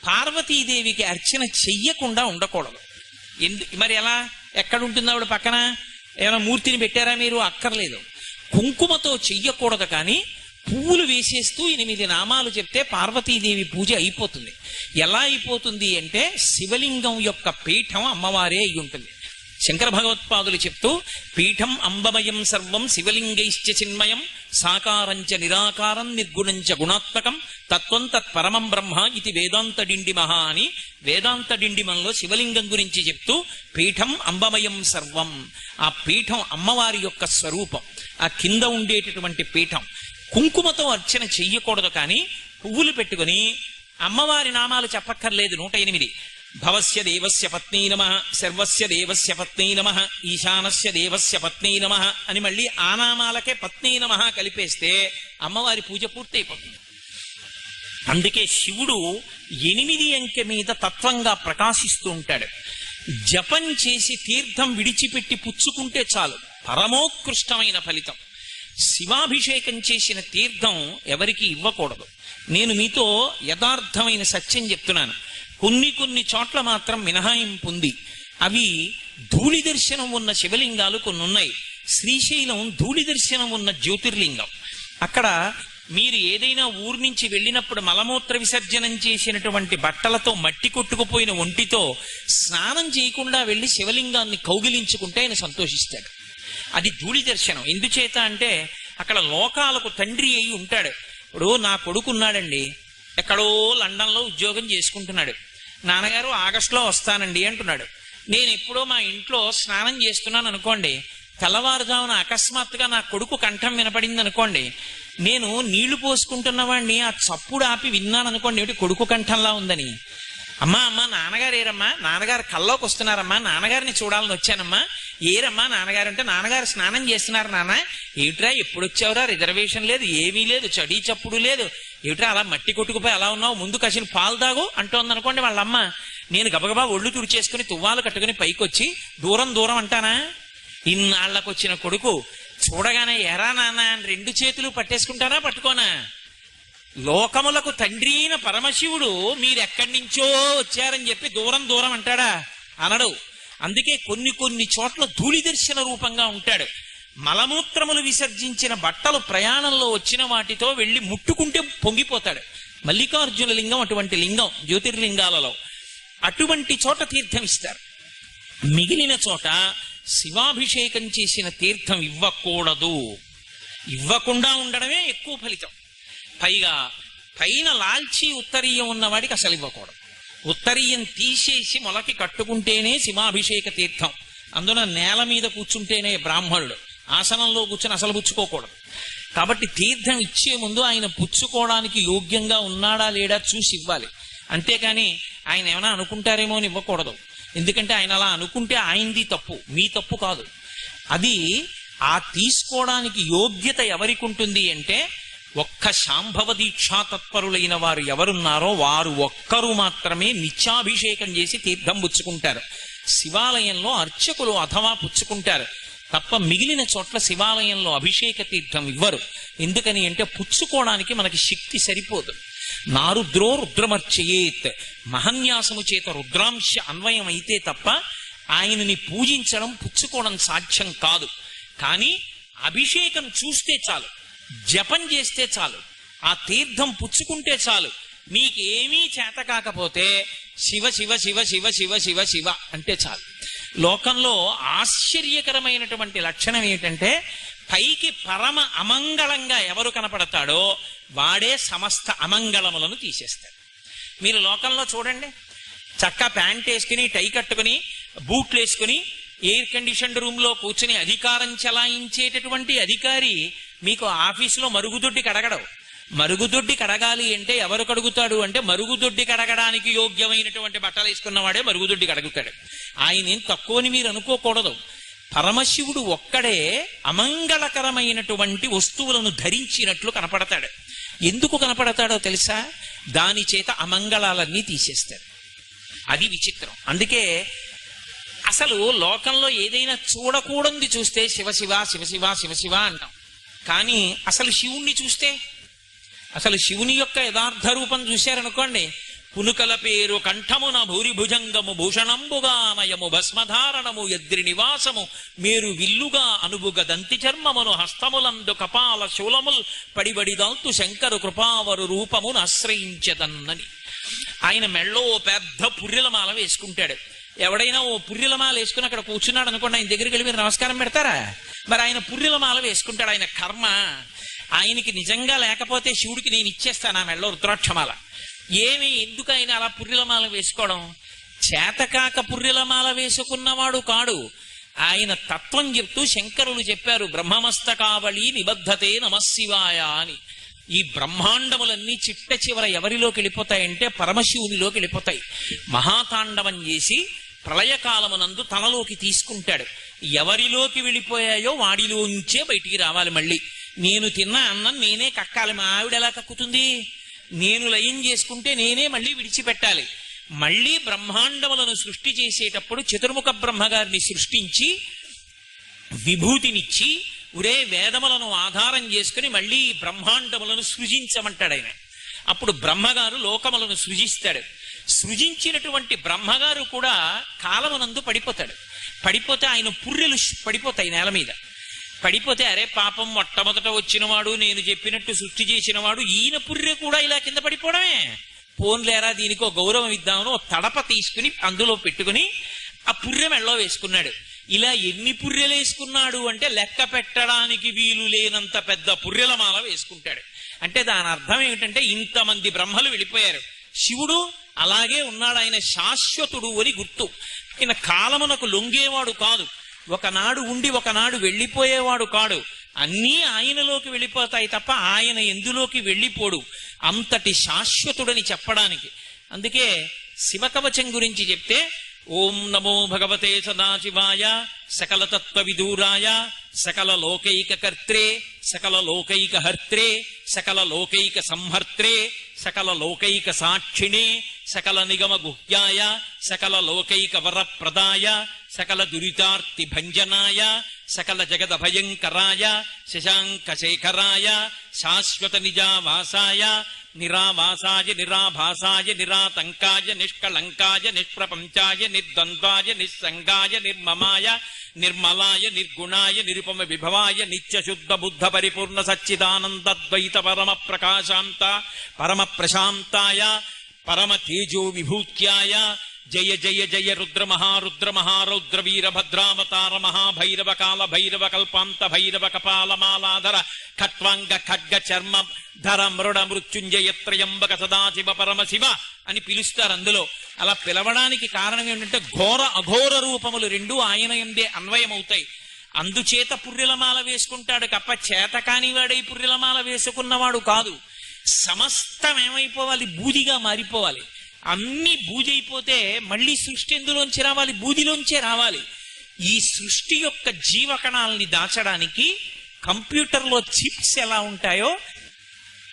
పార్వతీదేవికి అర్చన చెయ్యకుండా ఉండకూడదు. మరి ఎలా? ఎక్కడుంటుంది ఆవిడ పక్కన? ఏమైనా మూర్తిని పెట్టారా మీరు? అక్కర్లేదు. కుంకుమతో చెయ్యకూడదు, కానీ పువ్వులు వేసేస్తూ 8 నామాలు చెప్తే పార్వతీదేవి పూజ అయిపోతుంది. ఎలా అయిపోతుంది అంటే శివలింగం యొక్క పీఠం అమ్మవారే అయి ఉంటుంది. శంకర భగవత్పాదులు చెప్తూ పీఠం అంబమయం సర్వం శివలింగైశ్చ చిన్మయం సాకారంచ నిరాకారం నిర్గుణంచ గుణాత్మకం తత్వం తత్పరమం బ్రహ్మ ఇది వేదాంత డిండిమహ అని వేదాంత డిండిమంలో శివలింగం గురించి చెప్తూ పీఠం అంబమయం సర్వం, ఆ పీఠం అమ్మవారి యొక్క స్వరూపం, ఆ కింద ఉండేటటువంటి పీఠం. కుంకుమతో అర్చన చెయ్యకూడదు, కానీ పువ్వులు పెట్టుకుని అమ్మవారి నామాలు చెప్పక్కర్లేదు. 108 భవస్య దేవస్య పత్నీ నమః, సర్వస్య దేవస్య పత్నీ నమః, ఈశానస్య దేవస్య పత్నీ నమః అని మళ్ళీ ఆ నామాలకే పత్నీ నమః కలిపేస్తే అమ్మవారి పూజ పూర్తయిపోతుంది. అందుకే శివుడు 8 అంకె మీద తత్వంగా ప్రకాశిస్తూ ఉంటాడు. జపం చేసి తీర్థం విడిచిపెట్టి పుచ్చుకుంటే చాలు, పరమోత్కృష్టమైన ఫలితం. శివాభిషేకం చేసిన తీర్థం ఎవరికి ఇవ్వకూడదు. నేను మీతో యథార్థమైన సత్యం చెప్తున్నాను. కొన్ని చోట్ల మాత్రం మినహాయింపు ఉంది. అవి ధూళి దర్శనం ఉన్న శివలింగాలు కొన్ని ఉన్నాయి. శ్రీశైలం ధూళి దర్శనం ఉన్న జ్యోతిర్లింగం. అక్కడ మీరు ఏదైనా ఊరు నుంచి వెళ్ళినప్పుడు మలమూత్ర విసర్జనం చేసినటువంటి బట్టలతో మట్టి కొట్టుకుపోయిన ఒంటితో స్నానం చేయకుండా వెళ్ళి శివలింగాన్ని కౌగిలించుకుంటే ఆయన సంతోషిస్తాడు. అది ధూళి దర్శనం. ఎందుచేత అంటే అక్కడ లోకాలకు తండ్రి అయి ఉంటాడు. ఇప్పుడు నా కొడుకున్నాడండి, ఎక్కడో లండన్లో ఉద్యోగం చేసుకుంటున్నాడు. నాన్నగారు ఆగస్టులో వస్తానండి అంటున్నాడు. నేను ఎప్పుడో మా ఇంట్లో స్నానం చేస్తున్నాను అనుకోండి, తెల్లవారుజామున అకస్మాత్తుగా నా కొడుకు కంఠం వినపడింది అనుకోండి, నేను నీళ్లు పోసుకుంటున్న వాడిని ఆ చప్పుడు ఆపి విన్నాను అనుకోండి, ఏమిటి కొడుకు కంఠంలా ఉందని. అమ్మా అమ్మ నాన్నగారు ఏరమ్మా, నాన్నగారు కల్లోకి వస్తున్నారమ్మా, నాన్నగారిని చూడాలని వచ్చానమ్మా. ఏరమ్మా నాన్నగారు అంటే, నాన్నగారు స్నానం చేస్తున్నారు నాన్న. ఏమిట్రా ఎప్పుడు వచ్చావురా, రిజర్వేషన్ లేదు, ఏమీ లేదు, చడి చప్పుడు లేదు, ఏమిట్రా అలా మట్టి కొట్టుకుపోయి అలా ఉన్నావు, ముందు కసిన పాలు తాగు అంటోంది అనుకోండి వాళ్ళమ్మ. నేను గబగబా ఒళ్ళు తుడిచేసుకుని తువ్వాలు కట్టుకుని పైకొచ్చి దూరం దూరం అంటానా? ఇన్నాళ్లకు వచ్చిన కొడుకు చూడగానే ఎరా నాన్న అని రెండు చేతులు పట్టేసుకుంటానా పట్టుకోనా? లోకములకు తండ్రి అయిన పరమశివుడు మీరెక్కడి నుంచో వచ్చారని చెప్పి దూరం దూరం అంటాడా? అనడు. అందుకే కొన్ని కొన్ని చోట్ల ధూళి దర్శన రూపంగా ఉంటాడు. మలమూత్రములు విసర్జించిన బట్టలు ప్రయాణంలో వచ్చిన వాటితో వెళ్ళి ముట్టుకుంటే పొంగిపోతాడు. మల్లికార్జున లింగం అటువంటి లింగం జ్యోతిర్లింగాలలో. అటువంటి చోట తీర్థం ఇస్తారు. మిగిలిన చోట శివాభిషేకం చేసిన తీర్థం ఇవ్వకూడదు. ఇవ్వకుండా ఉండడమే ఎక్కువ ఫలితం. పైగా పైన లాల్చి ఉత్తరీయం ఉన్నవాడికి అసలు ఇవ్వకూడదు. ఉత్తరీయం తీసేసి మొలకి కట్టుకుంటేనే శివాభిషేక తీర్థం. అందున నేల మీద కూర్చుంటేనే బ్రాహ్మణుడు, ఆసనంలో కూర్చొని అసలు పుచ్చుకోకూడదు. కాబట్టి తీర్థం ఇచ్చే ముందు ఆయన పుచ్చుకోవడానికి యోగ్యంగా ఉన్నాడా లేడా చూసి ఇవ్వాలి. అంతేకాని ఆయన ఏమైనా అనుకుంటారేమో అని ఇవ్వకూడదు. ఎందుకంటే ఆయన అలా అనుకుంటే ఆయనది తప్పు, మీ తప్పు కాదు. అది ఆ తీసుకోవడానికి యోగ్యత ఎవరికి ఉంటుంది అంటే, ఒక్క శాంభవ దీక్షా తత్పరులైన వారు ఎవరున్నారో వారు ఒక్కరు మాత్రమే నిత్యాభిషేకం చేసి తీర్థం పుచ్చుకుంటారు. శివాలయంలో అర్చకులు అథవా పుచ్చుకుంటారు తప్ప మిగిలిన చోట్ల శివాలయంలో అభిషేక తీర్థం ఇవ్వరు. ఎందుకని అంటే పుచ్చుకోవడానికి మనకి శక్తి సరిపోదు. నారుద్రో రుద్రమర్చయేత్, మహన్యాసము చేత రుద్రాంశ అన్వయం అయితే తప్ప ఆయనని పూజించడం పుచ్చుకోవడం సాధ్యం కాదు. కానీ అభిషేకం చూస్తే చాలు, జపం చేస్తే చాలు, ఆ తీర్థం పుచ్చుకుంటే చాలు. మీకేమీ చేత కాకపోతే శివ శివ శివ శివ శివ శివ శివ అంటే చాలు. లోకంలో ఆశ్చర్యకరమైనటువంటి లక్షణం ఏమిటంటే, పైకి పరమ అమంగళంగా ఎవరు కనపడతాడో వాడే సమస్త అమంగళములను తీసేస్తాడు. మీరు లోకంలో చూడండి, చక్క ప్యాంట్ వేసుకుని టై కట్టుకుని బూట్లు వేసుకుని ఎయిర్ కండిషన్డ్ రూమ్ లో కూర్చుని అధికారం చెలాయించేటటువంటి అధికారి మీకు ఆఫీసులో మరుగుదొడ్డి కడగడం. మరుగుదొడ్డి కడగాలి అంటే ఎవరు కడుగుతాడు అంటే, మరుగుదొడ్డి కడగడానికి యోగ్యమైనటువంటి బట్టలు వేసుకున్నవాడే మరుగుదొడ్డి కడుగుతాడు. ఆయన ఏం తక్కువని మీరు అనుకోకూడదు. పరమశివుడు ఒక్కడే అమంగళకరమైనటువంటి వస్తువులను ధరించినట్లు కనపడతాడు. ఎందుకు కనపడతాడో తెలుసా? దాని చేత అమంగళాలన్నీ తీసేస్తాడు. అది విచిత్రం. అందుకే అసలు లోకంలో ఏదైనా చూడకూడంది చూస్తే శివశివ శివశివ శివశివ అంటాం. కానీ అసలు శివుణ్ణి చూస్తే, అసలు శివుని యొక్క యథార్థ రూపం చూశారనుకోండి, పునుకల పేరు కంఠమున భూరిభుజంగము భూషణంబుగా నయము భస్మధారణము ఎద్రి నివాసము మేరు విల్లుగా అనుబుగ దంతి చర్మమును హస్తములందు కపాల శూలముల్ పడిబడిదాల్తు శంకరు కృపావరు రూపమును ఆశ్రయించదన్నని. ఆయన మెళ్ళో పెద్ద పుర్రెలమాల వేసుకుంటాడు. ఎవడైనా ఓ పుర్రెలమాల వేసుకుని అక్కడ కూర్చున్నాడు అనుకోండి, ఆయన దగ్గరికి వెళ్ళి మీరు నమస్కారం పెడతారా? మరి ఆయన పుర్రెలమాల వేసుకుంటాడు. ఆయన కర్మ. ఆయనకి నిజంగా లేకపోతే శివుడికి నేను ఇచ్చేస్తాను ఆ మెళ్ళో రుద్రాక్షమాల. ఏమి ఎందుకు ఆయన అలా పుర్రెలమాల వేసుకోవడం? చేతకాక పుర్రెలమాల వేసుకున్నవాడు కాడు. ఆయన తత్వం చెప్తూ శంకరులు చెప్పారు, బ్రహ్మమస్తకావళి నిబద్ధతే నమశివాయ అని. ఈ బ్రహ్మాండములన్నీ చిట్ట చివర ఎవరిలోకి వెళ్ళిపోతాయంటే పరమశివునిలోకి వెళ్ళిపోతాయి. మహాతాండవం చేసి ప్రళయకాలమునందు తనలోకి తీసుకుంటాడు. ఎవరిలోకి వెళ్ళిపోయాయో వాడిలోంచే బయటికి రావాలి. మళ్ళీ నేను తిన్న అన్నం నేనే కక్కాలి. మా ఆవిడ ఎలా కక్కుతుంది? నేను లయం చేసుకుంటే నేనే మళ్ళీ విడిచిపెట్టాలి. మళ్ళీ బ్రహ్మాండములను సృష్టి చేసేటప్పుడు చతుర్ముఖ బ్రహ్మగారిని సృష్టించి విభూతినిచ్చి, ఉరే వేదములను ఆధారం చేసుకుని మళ్ళీ బ్రహ్మాండములను సృజించమంటాడు ఆయన. అప్పుడు బ్రహ్మగారు లోకములను సృజిస్తాడు. సృజించినటువంటి బ్రహ్మగారు కూడా కాలమునందు పడిపోతాడు. పడిపోతే ఆయన పుర్రెలు పడిపోతాయి నేల మీద. పడిపోతే అరే పాపం మొట్టమొదట వచ్చినవాడు, నేను చెప్పినట్టు సృష్టి చేసినవాడు, ఈయన పుర్రె కూడా ఇలా కింద పడిపోవడమే. పోన్లేరా దీనికి ఒక గౌరవం ఇద్దామని ఒక తడప తీసుకుని అందులో పెట్టుకుని ఆ పుర్రె మెళ్ళలో వేసుకున్నాడు. ఇలా ఎన్ని పుర్రెలు వేసుకున్నాడు అంటే లెక్క పెట్టడానికి వీలు లేనంత పెద్ద పుర్రెల మాల వేసుకుంటాడు. అంటే దాని అర్థం ఏమిటంటే ఇంతమంది బ్రహ్మలు వెళ్ళిపోయారు, శివుడు అలాగే ఉన్నాడు, ఆయన శాశ్వతుడు అని గుర్తు. ఆయన కాలమునకు లొంగేవాడు కాదు, ఒకనాడు ఉండి ఒకనాడు వెళ్ళిపోయేవాడు కాడు. అన్నీ ఆయనలోకి వెళ్ళిపోతాయి తప్ప ఆయన ఎందులోకి వెళ్ళిపోడు. అంతటి శాశ్వతుడని చెప్పడానికి. అందుకే శివకవచం గురించి చెప్తే ఓం నమో భగవతే సదాశివాయ సకల తత్వ విదూరాయ సకల లోకైక కర్త్రే సకల లోకైక హర్త్రే సకల లోకైక సంహర్త్రే సకల లోకైక సాక్షిణే సకల నిగమ గుహ్యాయ సకల లోకైక వరప్రదాయ సకల దురితార్తి భంజనాయ సకల జగద భయంకరాయ శశాంక శేఖరాయ శాశ్వత నిజావాసాయ నిరావాసాయ నిరాభాసాయ నిరాతంకాయ నిష్కళంకాయ నిష్ప్రపంచాయ నిర్ద్వంద్వాయ నిస్సంగాయ నిర్మమాయ నిర్మలాయ నిర్గుణాయ నిరుపమ విభవాయ నిత్య శుద్ధ బుద్ధ పరిపూర్ణ సచ్చిదానందద్వైత పరమ ప్రకాశాంత పరమ ప్రశాంతాయ పరమ తేజో విభూత్యాయ జయ జయ జయ రుద్ర మహారుద్ర మహారౌద్ర వీరభద్రావతార మహాభైరవ కాల భైరవ కల్పాంత భైరవ కపాలమాలాధర ఖట్వాంగ ఖడ్గ చర్మ ధర మృడ మృత్యుంజయ త్రయంబక సదాశివ పరమశివ అని పిలుస్తారు. అందులో అలా పిలవడానికి కారణం ఏంటంటే ఘోర అఘోర రూపములు రెండు ఆయన ఎందే అన్వయమవుతాయి. అందుచేత పుర్రెలమాల వేసుకుంటాడు తప్ప చేత కానివాడై పుర్రెలమాల వేసుకున్నవాడు కాదు. సమస్తం ఏమైపోవాలి? బూదిగా మారిపోవాలి. అన్ని బూజైపోతే మళ్ళీ సృష్టి ఎందులోంచి రావాలి? బూదిలోంచే రావాలి. ఈ సృష్టి యొక్క జీవకణాలని దాచడానికి కంప్యూటర్లో చిప్స్ ఎలా ఉంటాయో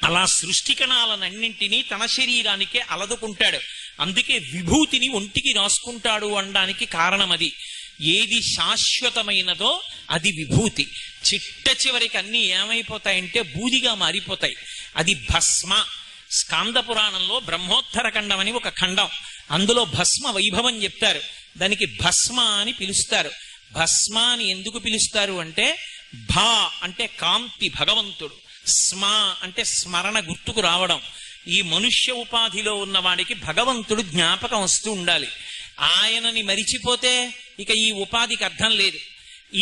అలా సృష్టి కణాలన్నింటినీ తన శరీరానికే అలదుకుంటాడు. అందుకే విభూతిని ఒంటికి రాసుకుంటాడు అనడానికి కారణం అది. ఏది శాశ్వతమైనదో అది విభూతి. చిట్ట చివరికి అన్ని ఏమైపోతాయంటే బూదిగా మారిపోతాయి. అది భస్మ. స్కాంద పురాణంలో బ్రహ్మోత్తర ఖండం అని ఒక ఖండం, అందులో భస్మ వైభవం చెప్తారు. దానికి భస్మ అని పిలుస్తారు. భస్మ అని ఎందుకు పిలుస్తారు అంటే భా అంటే కాంతి భగవంతుడు, స్మ అంటే స్మరణ గుర్తుకు రావడం. ఈ మనుష్య ఉపాధిలో ఉన్నవాడికి భగవంతుడు జ్ఞాపకం వస్తూ ఉండాలి. ఆయనని మరిచిపోతే ఇక ఈ ఉపాధికి అర్థం లేదు.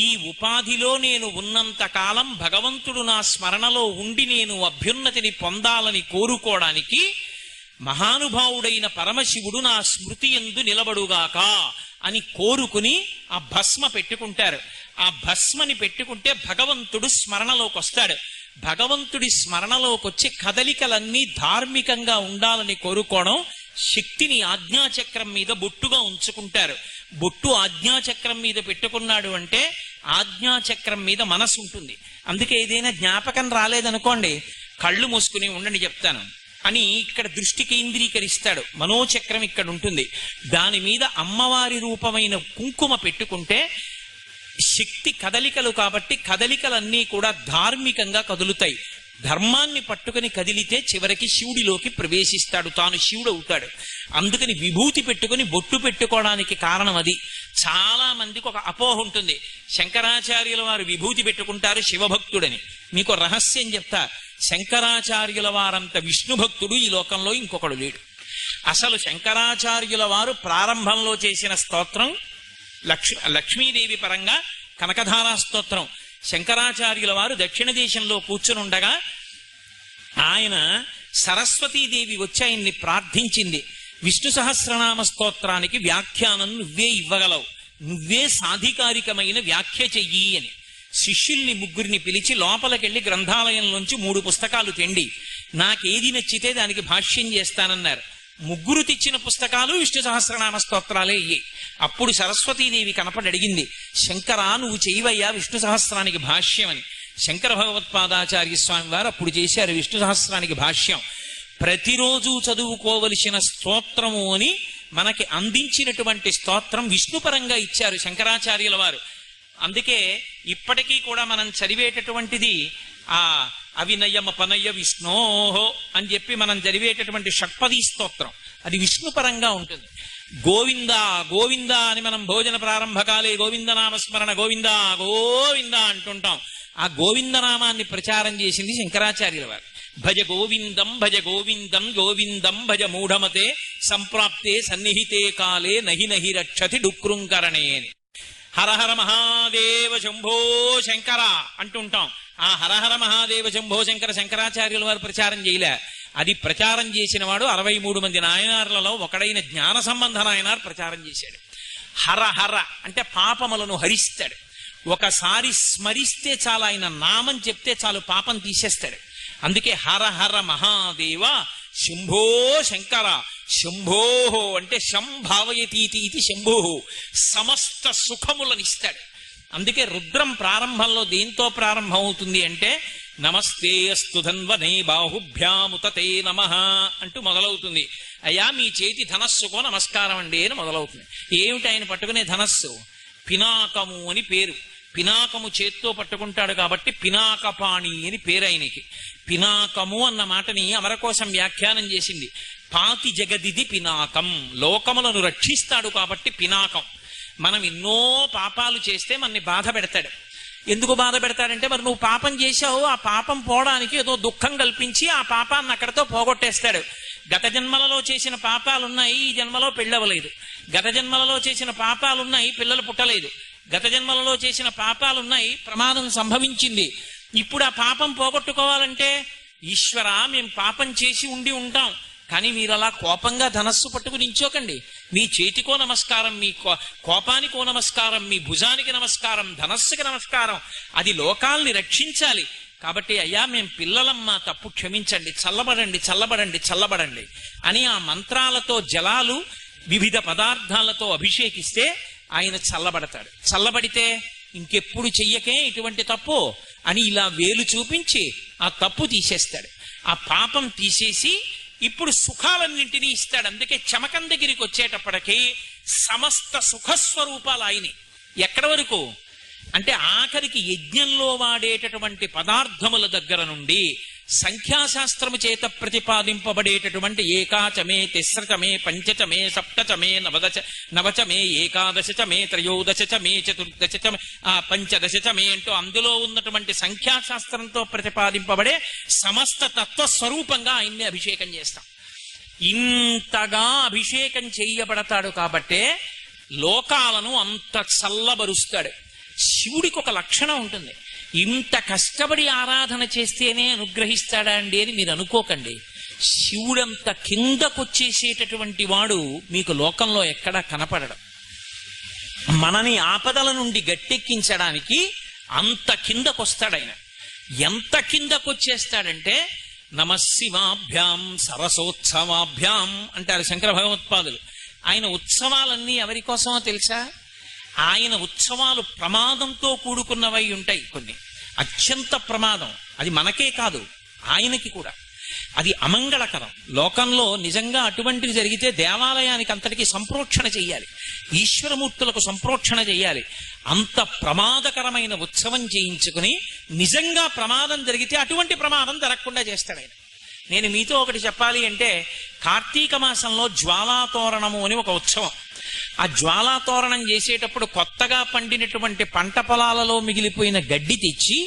ఈ ఉపాధిలో నేను ఉన్నంత కాలం భగవంతుడు నా స్మరణలో ఉండి నేను అభ్యున్నతిని పొందాలని కోరుకోవడానికి మహానుభావుడైన పరమశివుడు నా స్మృతి యందు నిలబడుగాక అని కోరుకుని ఆ భస్మ పెట్టుకుంటారు. ఆ భస్మని పెట్టుకుంటే భగవంతుడు స్మరణలోకి వస్తాడు. భగవంతుడి స్మరణలోకి వచ్చి కదలికలన్నీ ధార్మికంగా ఉండాలని కోరుకోవడం. శక్తిని ఆజ్ఞాచక్రం మీద బొట్టుగా ఉంచుకుంటారు. బొట్టు ఆజ్ఞాచక్రం మీద పెట్టుకున్నాడు అంటే ఆజ్ఞాచక్రం మీద మనసు ఉంటుంది. అందుకే ఏదైనా జ్ఞాపకం రాలేదనుకోండి, కళ్ళు మూసుకుని ఉండండి చెప్తాను అని ఇక్కడ దృష్టి కేంద్రీకరిస్తాడు. మనోచక్రం ఇక్కడ ఉంటుంది. దాని మీద అమ్మవారి రూపమైన కుంకుమ పెట్టుకుంటే శక్తి కదలికలు కాబట్టి కదలికలన్నీ కూడా ధార్మికంగా కదులుతాయి. ధర్మాన్ని పట్టుకుని కదిలితే చివరికి శివుడిలోకి ప్రవేశిస్తాడు, తాను శివుడు అవుతాడు. అందుకని విభూతి పెట్టుకుని బొట్టు పెట్టుకోవడానికి కారణం అది. చాలా మందికి ఒక అపోహ ఉంటుంది, శంకరాచార్యుల వారు విభూతి పెట్టుకుంటారు శివభక్తుడని. మీకు రహస్యం చెప్తా, శంకరాచార్యుల వారంత విష్ణు భక్తుడు ఈ లోకంలో ఇంకొకడు లేడు. అసలు శంకరాచార్యుల వారు ప్రారంభంలో చేసిన స్తోత్రం లక్ష్మీదేవి పరంగా కనకధారా స్తోత్రం. శంకరాచార్యుల వారు దక్షిణ దేశంలో కూర్చునుండగా ఆయన సరస్వతీదేవి వచ్చి ఆయన్ని ప్రార్థించింది, విష్ణు సహస్రనామ స్తోత్రానికి వ్యాఖ్యానం నువ్వే ఇవ్వగలవు, నువ్వే సాధికారికమైన వ్యాఖ్య చెయ్యి అని. శిష్యుల్ని ముగ్గురిని పిలిచి లోపలికెళ్ళి గ్రంథాలయంలోంచి 3 పుస్తకాలు తెండి, నాకేది నచ్చితే దానికి భాష్యం చేస్తానన్నారు. ముగ్గురు తెచ్చిన పుస్తకాలు విష్ణు సహస్రనామ స్తోత్రాలే అయ్యి. అప్పుడు సరస్వతీదేవి కనపడి అడిగింది, శంకరా నువ్వు చేయవయ్యా విష్ణు సహస్రానికి భాష్యం అని. శంకర భగవత్పాదాచార్య స్వామి వారు అప్పుడు చేశారు విష్ణు సహస్రానికి భాష్యం. ప్రతిరోజు చదువుకోవలసిన స్తోత్రము అని మనకి అందించినటువంటి స్తోత్రం విష్ణుపరంగా ఇచ్చారు శంకరాచార్యుల వారు. అందుకే ఇప్పటికీ కూడా మనం చదివేటటువంటిది ఆ అవినయమపనయ విష్ణోహో అని చెప్పి మనం చదివేటటువంటి షట్పదీ స్తోత్రం, అది విష్ణుపరంగా ఉంటుంది. గోవింద గోవింద అని మనం భోజన ప్రారంభకాలే గోవింద నామస్మరణ గోవింద గోవింద అంటుంటాం. ఆ గోవిందనామాన్ని ప్రచారం చేసింది శంకరాచార్యుల వారు. భజ గోవిందం భజ గోవిందం గోవిందం భజ మూఢమతే సంప్రాప్తే సన్నిహితే కాలే నహి నహి రక్షతి డుక్రుంకరణే అని. హరహర మహాదేవ శంభో శంకర అంటుంటాం. ఆ హరహర మహాదేవ శంభో శంకర శంకరాచార్యుల వారు ప్రచారం చేయలే. అది ప్రచారం చేసిన వాడు 63 మంది నాయనార్లలో ఒకడైన జ్ఞాన సంబంధ నాయనార్ ప్రచారం చేశాడు. హరహర అంటే పాపములను హరిస్తాడు. ఒకసారి స్మరిస్తే చాలు, ఆయన నామం చెప్తే చాలు పాపం తీసేస్తాడు. అందుకే హర హర మహాదేవ శంభో శంకర. శంభో అంటే శంభావయతీతి ఇది శంభో, సమస్త సుఖములనిస్తాడు. అందుకే రుద్రం ప్రారంభంలో దేంతో ప్రారంభం అవుతుంది అంటే నమస్తే అస్తు ధన్వనే బాహుభ్యాముతతే నమః అంటూ మొదలవుతుంది. అయ్యా మీ చేతి ధనస్సుకో నమస్కారం అండి అని మొదలవుతుంది. ఏమిటి ఆయన పట్టుకునే ధనస్సు? పినాకము అని పేరు. పినాకము చేత్తో పట్టుకుంటాడు కాబట్టి పినాకపాణి అని పేరు ఆయనకి. పినాకము అన్న మాటని అమరకోశం వ్యాఖ్యానం చేసింది. పాతి జగదిది పినాకం, లోకములను రక్షిస్తాడు కాబట్టి పినాకం. మనం ఎన్నో పాపాలు చేస్తే మనని బాధ పెడతాడు. ఎందుకు బాధ పెడతాడంటే మరి నువ్వు పాపం చేశావు, ఆ పాపం పోవడానికి ఏదో దుఃఖం కల్పించి ఆ పాపాన్ని అక్కడితో పోగొట్టేస్తాడు. గత జన్మలలో చేసిన పాపాలున్నాయి, ఈ జన్మలో పెళ్ళవలేదు. గత జన్మలలో చేసిన పాపాలున్నాయి, పిల్లలు పుట్టలేదు. గత జన్మలలో చేసిన పాపాలున్నాయి, ప్రమాదం సంభవించింది. ఇప్పుడు ఆ పాపం పోగొట్టుకోవాలంటే ఈశ్వర మేము పాపం చేసి ఉంటాం, కానీ మీరు అలా కోపంగా ధనస్సు పట్టుకుని నించోకండి. మీ చేతికో నమస్కారం, మీ కోపానికో నమస్కారం, మీ భుజానికి నమస్కారం, ధనస్సుకి నమస్కారం. అది లోకాల్ని రక్షించాలి కాబట్టి అయ్యా మేము పిల్లలమ్మ, తప్పు క్షమించండి, చల్లబడండి చల్లబడండి చల్లబడండి అని ఆ మంత్రాలతో జలాలు వివిధ పదార్థాలతో అభిషేకిస్తే ఆయన చల్లబడతాడు. చల్లబడితే ఇంకెప్పుడు చెయ్యకే ఇటువంటి తప్పు అని ఇలా వేలు చూపించి ఆ తప్పు తీసేస్తాడు. ఆ పాపం తీసేసి ఇప్పుడు సుఖాలన్నింటినీ ఇస్తాడు. అందుకే చమకం దగ్గరికి వచ్చేటప్పటికీ సమస్త సుఖస్వరూపాలు ఆయనే. ఎక్కడి వరకు అంటే ఆఖరికి యజ్ఞంలో వాడేటటువంటి పదార్థముల దగ్గర నుండి సంఖ్యాశాస్త్రము చేత ప్రతిపాదింపబడేటటువంటి ఏకాచమే, తిస్రచమే, పంచచమే, సప్తచమే, నవచమే, ఏకాదశచమే, త్రయోదశచమే, చతుర్దశచమే, పంచదశచమే అంటూ అందులో ఉన్నటువంటి సంఖ్యాశాస్త్రంతో ప్రతిపాదింపబడే సమస్త తత్వస్వరూపంగా ఆయన్ని అభిషేకం చేస్తాం. ఇంతగా అభిషేకం చేయబడతాడు కాబట్టే లోకాలను అంత చల్లబరుస్తాడు. శివుడికి ఒక లక్షణం ఉంటుంది, ఇంత కష్టపడి ఆరాధన చేస్తేనే అనుగ్రహిస్తాడా అండి అని మీరు అనుకోకండి. శివుడంత కిందకొచ్చేసేటటువంటి వాడు మీకు లోకంలో ఎక్కడా కనపడడం. మనని ఆపదల నుండి గట్టెక్కించడానికి అంత కిందకొస్తాడు ఆయన. ఎంత కిందకొచ్చేస్తాడంటే నమశివాభ్యాం సరసోత్సవాభ్యాం అంటారు శంకర భగవత్పాదులు. ఆయన ఉత్సవాలన్నీ ఎవరి కోసమో తెలుసా? ఆయన ఉత్సవాలు ప్రమాదంతో కూడుకున్నవై ఉంటాయి. కొన్ని అత్యంత ప్రమాదం, అది మనకే కాదు ఆయనకి కూడా. అది అమంగళకరం. లోకంలో నిజంగా అటువంటివి జరిగితే దేవాలయానికి అంతటికి సంప్రోక్షణ చెయ్యాలి, ఈశ్వరమూర్తులకు సంప్రోక్షణ చెయ్యాలి. అంత ప్రమాదకరమైన ఉత్సవం చేయించుకుని నిజంగా ప్రమాదం జరిగితే అటువంటి ప్రమాదం జరగకుండా చేస్తాడు ఆయన. నేను మీతో ఒకటి చెప్పాలి అంటే, కార్తీక మాసంలో జ్వాలాతోరణము అని ఒక ఉత్సవం. ఆ జ్వాలాతోరణం చేసేటప్పుడు కొత్తగా పండినటువంటి పంట పొలాలలో మిగిలిపోయిన గడ్డి తెచ్చి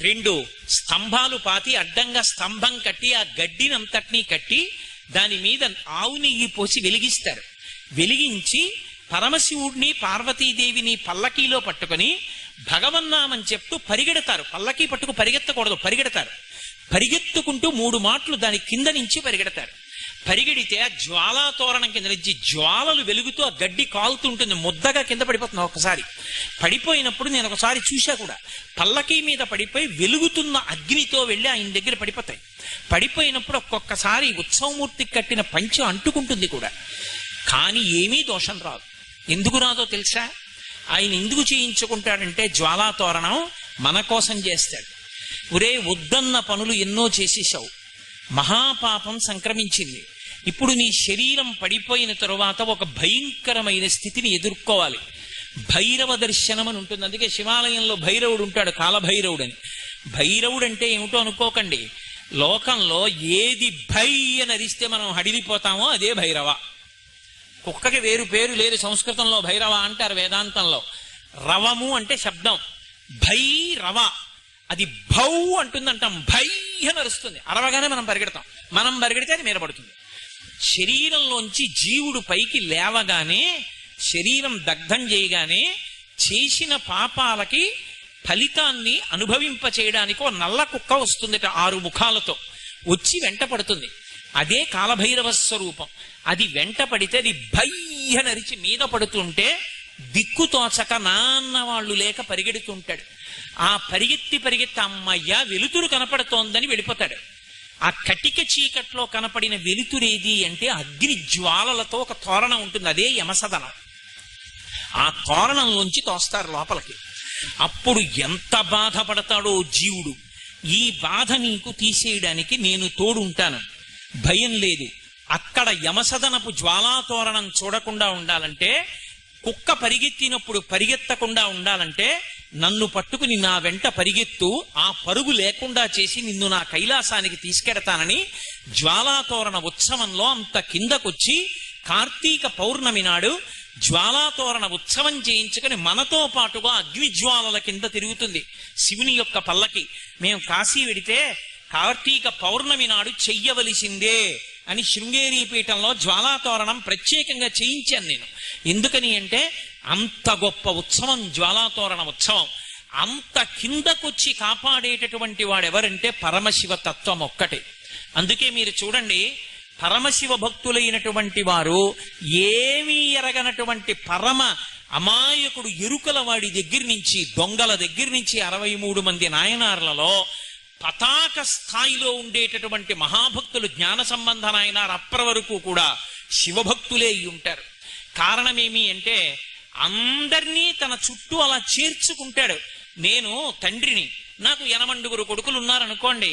2 స్తంభాలు పాతి అడ్డంగా స్తంభం కట్టి ఆ గడ్డినంతటినీ కట్టి దాని మీద ఆవు నెయ్యి పోసి వెలిగిస్తారు. వెలిగించి పరమశివుడిని పార్వతీదేవిని పల్లకీలో పట్టుకుని భగవన్నామని చెప్తూ పరిగెడతారు. పల్లకీ పట్టుకు పరిగెత్తకూడదు, పరిగెడతారు. పరిగెత్తుకుంటూ 3 మాటలు దాని కింద నుంచి పరిగెడతారు. పరిగెడితే ఆ జ్వాలాతోరణం కింద నుంచి జ్వాలలు వెలుగుతూ ఆ గడ్డి కాలుతుంటుంది, ముద్దగా కింద పడిపోతుంది. ఒకసారి పడిపోయినప్పుడు నేను ఒకసారి చూశా కూడా, పల్లకీ మీద పడిపోయి వెలుగుతున్న అగ్నితో వెళ్ళి ఆయన దగ్గర పడిపోతాయి. పడిపోయినప్పుడు ఒక్కొక్కసారి ఉత్సవమూర్తికి కట్టిన పంచె అంటుకుంటుంది కూడా, కానీ ఏమీ దోషం రాదు. ఎందుకు రాదో తెలుసా? ఆయన ఎందుకు చేయించుకుంటాడంటే జ్వాలాతోరణం మన కోసం చేస్తాడు. ఒరే వద్దన్న పనులు ఎన్నో చేసేసావు, మహాపాపం సంక్రమించింది, ఇప్పుడు నీ శరీరం పడిపోయిన తరువాత ఒక భయంకరమైన స్థితిని ఎదుర్కోవాలి. భైరవ దర్శనం అని ఉంటుంది. అందుకే శివాలయంలో భైరవుడు ఉంటాడు, కాలభైరవుడు అని. భైరవుడు అంటే ఏమిటో అనుకోకండి, లోకంలో ఏది భై అని అరిస్తే మనం హడిలిపోతామో అదే భైరవ. కుక్కకి వేరు పేరు లేదు సంస్కృతంలో, భైరవ అంటారు వేదాంతంలో. రవము అంటే శబ్దం, భైరవ అది భౌ అంటుందంటాం, భయ్య నరుస్తుంది. అరవగానే మనం పరిగెడతాం, మనం పరిగెడితే అది మీద పడుతుంది. శరీరంలోంచి జీవుడు పైకి లేవగానే, శరీరం దగ్ధం చేయగానే చేసిన పాపాలకి ఫలితాన్ని అనుభవింప చేయడానికి ఓ నల్ల కుక్క వస్తుందిట 6 ముఖాలతో వచ్చి వెంట పడుతుంది. అదే కాలభైరవ స్వరూపం. అది వెంట పడితే అది భయ్య నరిచి మీద పడుతుంటే దిక్కుతోచక నాన్న వాళ్ళు లేక పరిగెడుతుంటాడు. ఆ పరిగెత్తి అమ్మయ్య వెలుతురు కనపడుతోందని వెళ్ళిపోతాడు. ఆ కటిక చీకట్లో కనపడిన వెలుతురేది అంటే అగ్ని జ్వాలలతో ఒక తోరణం ఉంటుంది, అదే యమసదనం. ఆ తోరణంలోంచి తోస్తారు లోపలికి. అప్పుడు ఎంత బాధపడతాడో జీవుడు. ఈ బాధ నీకు తీసేయడానికి నేను తోడుంటాను, భయం లేదు. అక్కడ యమసదనపు జ్వాలాతోరణం చూడకుండా ఉండాలంటే, కుక్క పరిగెత్తినప్పుడు పరిగెత్తకుండా ఉండాలంటే నన్ను పట్టుకుని నా వెంట పరిగెత్తు, ఆ పరుగు లేకుండా చేసి నిన్ను నా కైలాసానికి తీసుకెడతానని జ్వాలాతోరణ ఉత్సవంలో అంత కిందకొచ్చి కార్తీక పౌర్ణమి నాడు జ్వాలాతోరణ ఉత్సవం చేయించుకుని మనతో పాటుగా అగ్నిజ్వాలల కింద తిరుగుతుంది శివుని యొక్క పల్లకి. మేము కాశీ వెడితే కార్తీక పౌర్ణమి నాడు చెయ్యవలసిందే అని శృంగేరి పీఠంలో జ్వాలాతోరణం ప్రత్యేకంగా చేయించాను నేను. ఎందుకని అంటే అంత గొప్ప ఉత్సవం జ్వాలాతోరణ ఉత్సవం. అంత కిందకొచ్చి కాపాడేటటువంటి వాడెవరంటే పరమశివ తత్వం ఒక్కటే. అందుకే మీరు చూడండి, పరమశివ భక్తులైనటువంటి వారు ఏమీ ఎరగనటువంటి పరమ అమాయకుడు ఎరుకల వాడి దగ్గర నుంచి, దొంగల దగ్గర నుంచి 63 మంది నాయనార్లలో పతాక స్థాయిలో ఉండేటటువంటి మహాభక్తులు జ్ఞాన సంబంధ నాయనార్ అప్పటి వరకు కూడా శివభక్తులే అయి ఉంటారు. కారణమేమి అంటే అందరినీ తన చుట్టూ అలా చేర్చుకుంటాడు. నేను తండ్రిని, నాకు 8 కొడుకులు ఉన్నారనుకోండి,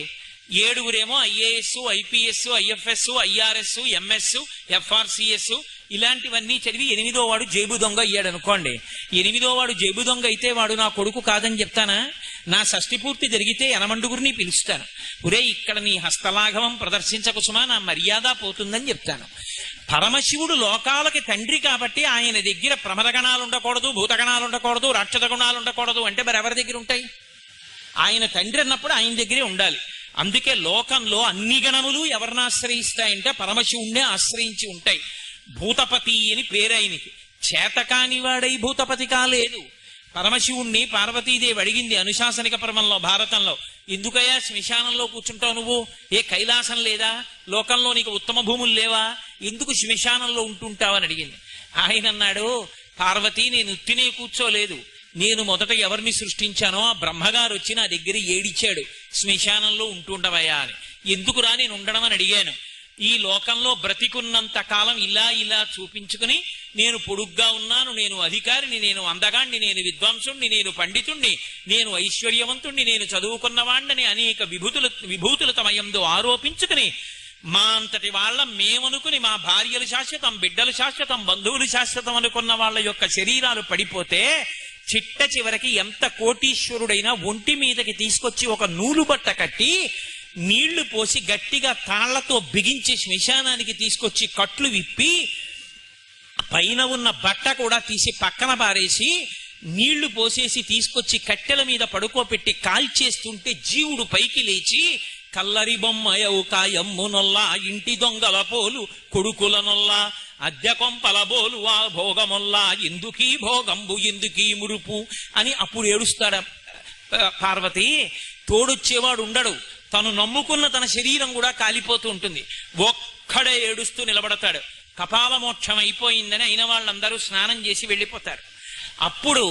7 IAS, IPS, IFS, IRS, MS, FRCS ఇలాంటివన్నీ చదివి 8వ వాడు జేబు దొంగ అయ్యాడు అనుకోండి. 8వ వాడు జేబు దొంగ అయితే వాడు నా కొడుకు కాదని చెప్తానా? నా షష్ఠి పూర్తి జరిగితే 8 పిలుస్తాను. ఒరే, ఇక్కడ నీ హస్తలాఘవం ప్రదర్శించకుసుమా, నా మర్యాద పోతుందని చెప్తాను. పరమశివుడు లోకాలకి తండ్రి కాబట్టి ఆయన దగ్గర ప్రమదగణాలు ఉండకూడదు, భూతగణాలు ఉండకూడదు, రాక్షస గుణాలు ఉండకూడదు అంటే మరి ఎవరి దగ్గర ఉంటాయి? ఆయన తండ్రి అన్నప్పుడు ఆయన దగ్గరే ఉండాలి. అందుకే లోకంలో అన్ని గణములు ఎవరిని ఆశ్రయిస్తాయంటే పరమశివుణ్ణే ఆశ్రయించి ఉంటాయి. భూతపతి అని పేరు ఆయనకి. చేతకాని వాడై భూతపతి కాలేదు. పరమశివుణ్ణి పార్వతీదేవి అడిగింది అనుశాసనిక పర్వంలో, భారతంలో, ఎందుకయ్యా శ్మశానంలో కూర్చుంటావు నువ్వు? ఏ కైలాసం లేదా? లోకంలో నీకు ఉత్తమ భూములు లేవా? ఎందుకు శ్మశానంలో ఉంటుంటావని అడిగింది. ఆయన అన్నాడు, పార్వతి, నేను ఉత్తినే కూర్చోలేదు. నేను మొదట ఎవరిని సృష్టించానో ఆ బ్రహ్మగారు వచ్చి నా దగ్గర ఏడిచాడు, శ్మశానంలో ఉంటుండవయ్యా అని. ఎందుకురా నేను ఉండడం అని అడిగాను. ఈ లోకంలో బ్రతికున్నంత కాలం ఇలా చూపించుకుని నేను పొడుగ్గా ఉన్నాను, నేను అధికారిని, నేను అందగాణ్ణి, నేను విద్వాంసుణ్ణి, నేను పండితుణ్ణి, నేను ఐశ్వర్యవంతుణ్ణి, నేను చదువుకున్నవాణ్ణని అనేక విభూతులు తమ యందు ఆరోపించుకుని మా అంతటి వాళ్ళ మేమనుకుని మా భార్యలు శాశ్వతం, బిడ్డలు శాశ్వతం, బంధువులు శాశ్వతం అనుకున్న వాళ్ళ యొక్క శరీరాలు పడిపోతే చిట్ట చివరికి ఎంత కోటీశ్వరుడైనా ఒంటి మీదకి తీసుకొచ్చి ఒక నూలు బట్ట కట్టి నీళ్లు పోసి గట్టిగా తాళ్లతో బిగించి శ్మశానానికి తీసుకొచ్చి కట్లు విప్పి పైన ఉన్న బట్ట కూడా తీసి పక్కన పారేసి నీళ్లు పోసేసి తీసుకొచ్చి కట్టెల మీద పడుకోపెట్టి కాల్చేస్తుంటే జీవుడు పైకి లేచి, కల్లరి బొమ్మయవు కాయమ్మునొల్లా, ఇంటి దొంగల పోలు కొడుకుల నొల్లా, అద్దె కొంపల బోలు ఆ భోగమొల్లా, ఎందుకీ భోగంబు ఎందుకీ మురుపు అని అప్పుడు ఏడుస్తాడు. పార్వతి, తోడొచ్చేవాడు ఉండడు, తను నమ్ముకున్న తన శరీరం కూడా కాలిపోతూ ఉంటుంది. ఒక్కడే ఏడుస్తూ నిలబడతాడు. కపాల మోక్షం అయిపోయిందని అయిన వాళ్ళందరూ స్నానం చేసి వెళ్ళిపోతారు. అప్పుడు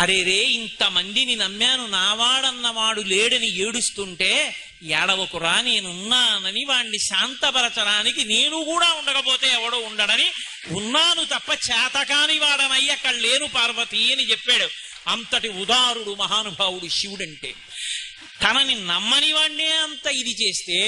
అరేరే, ఇంతమందిని నమ్మాను, నావాడన్నవాడు లేడని ఏడుస్తుంటే ఏడవకురా, నేనున్నానని వాణ్ణి శాంతపరచడానికి నేను కూడా ఉండకపోతే ఎవడో ఉండడని ఉన్నాను తప్ప చేతకాని వాడనై అక్కడ లేను పార్వతి అని చెప్పాడు. అంతటి ఉదారుడు మహానుభావుడు శివుడంటే. తనని నమ్మని వాణ్ణే అంత ఇది చేస్తే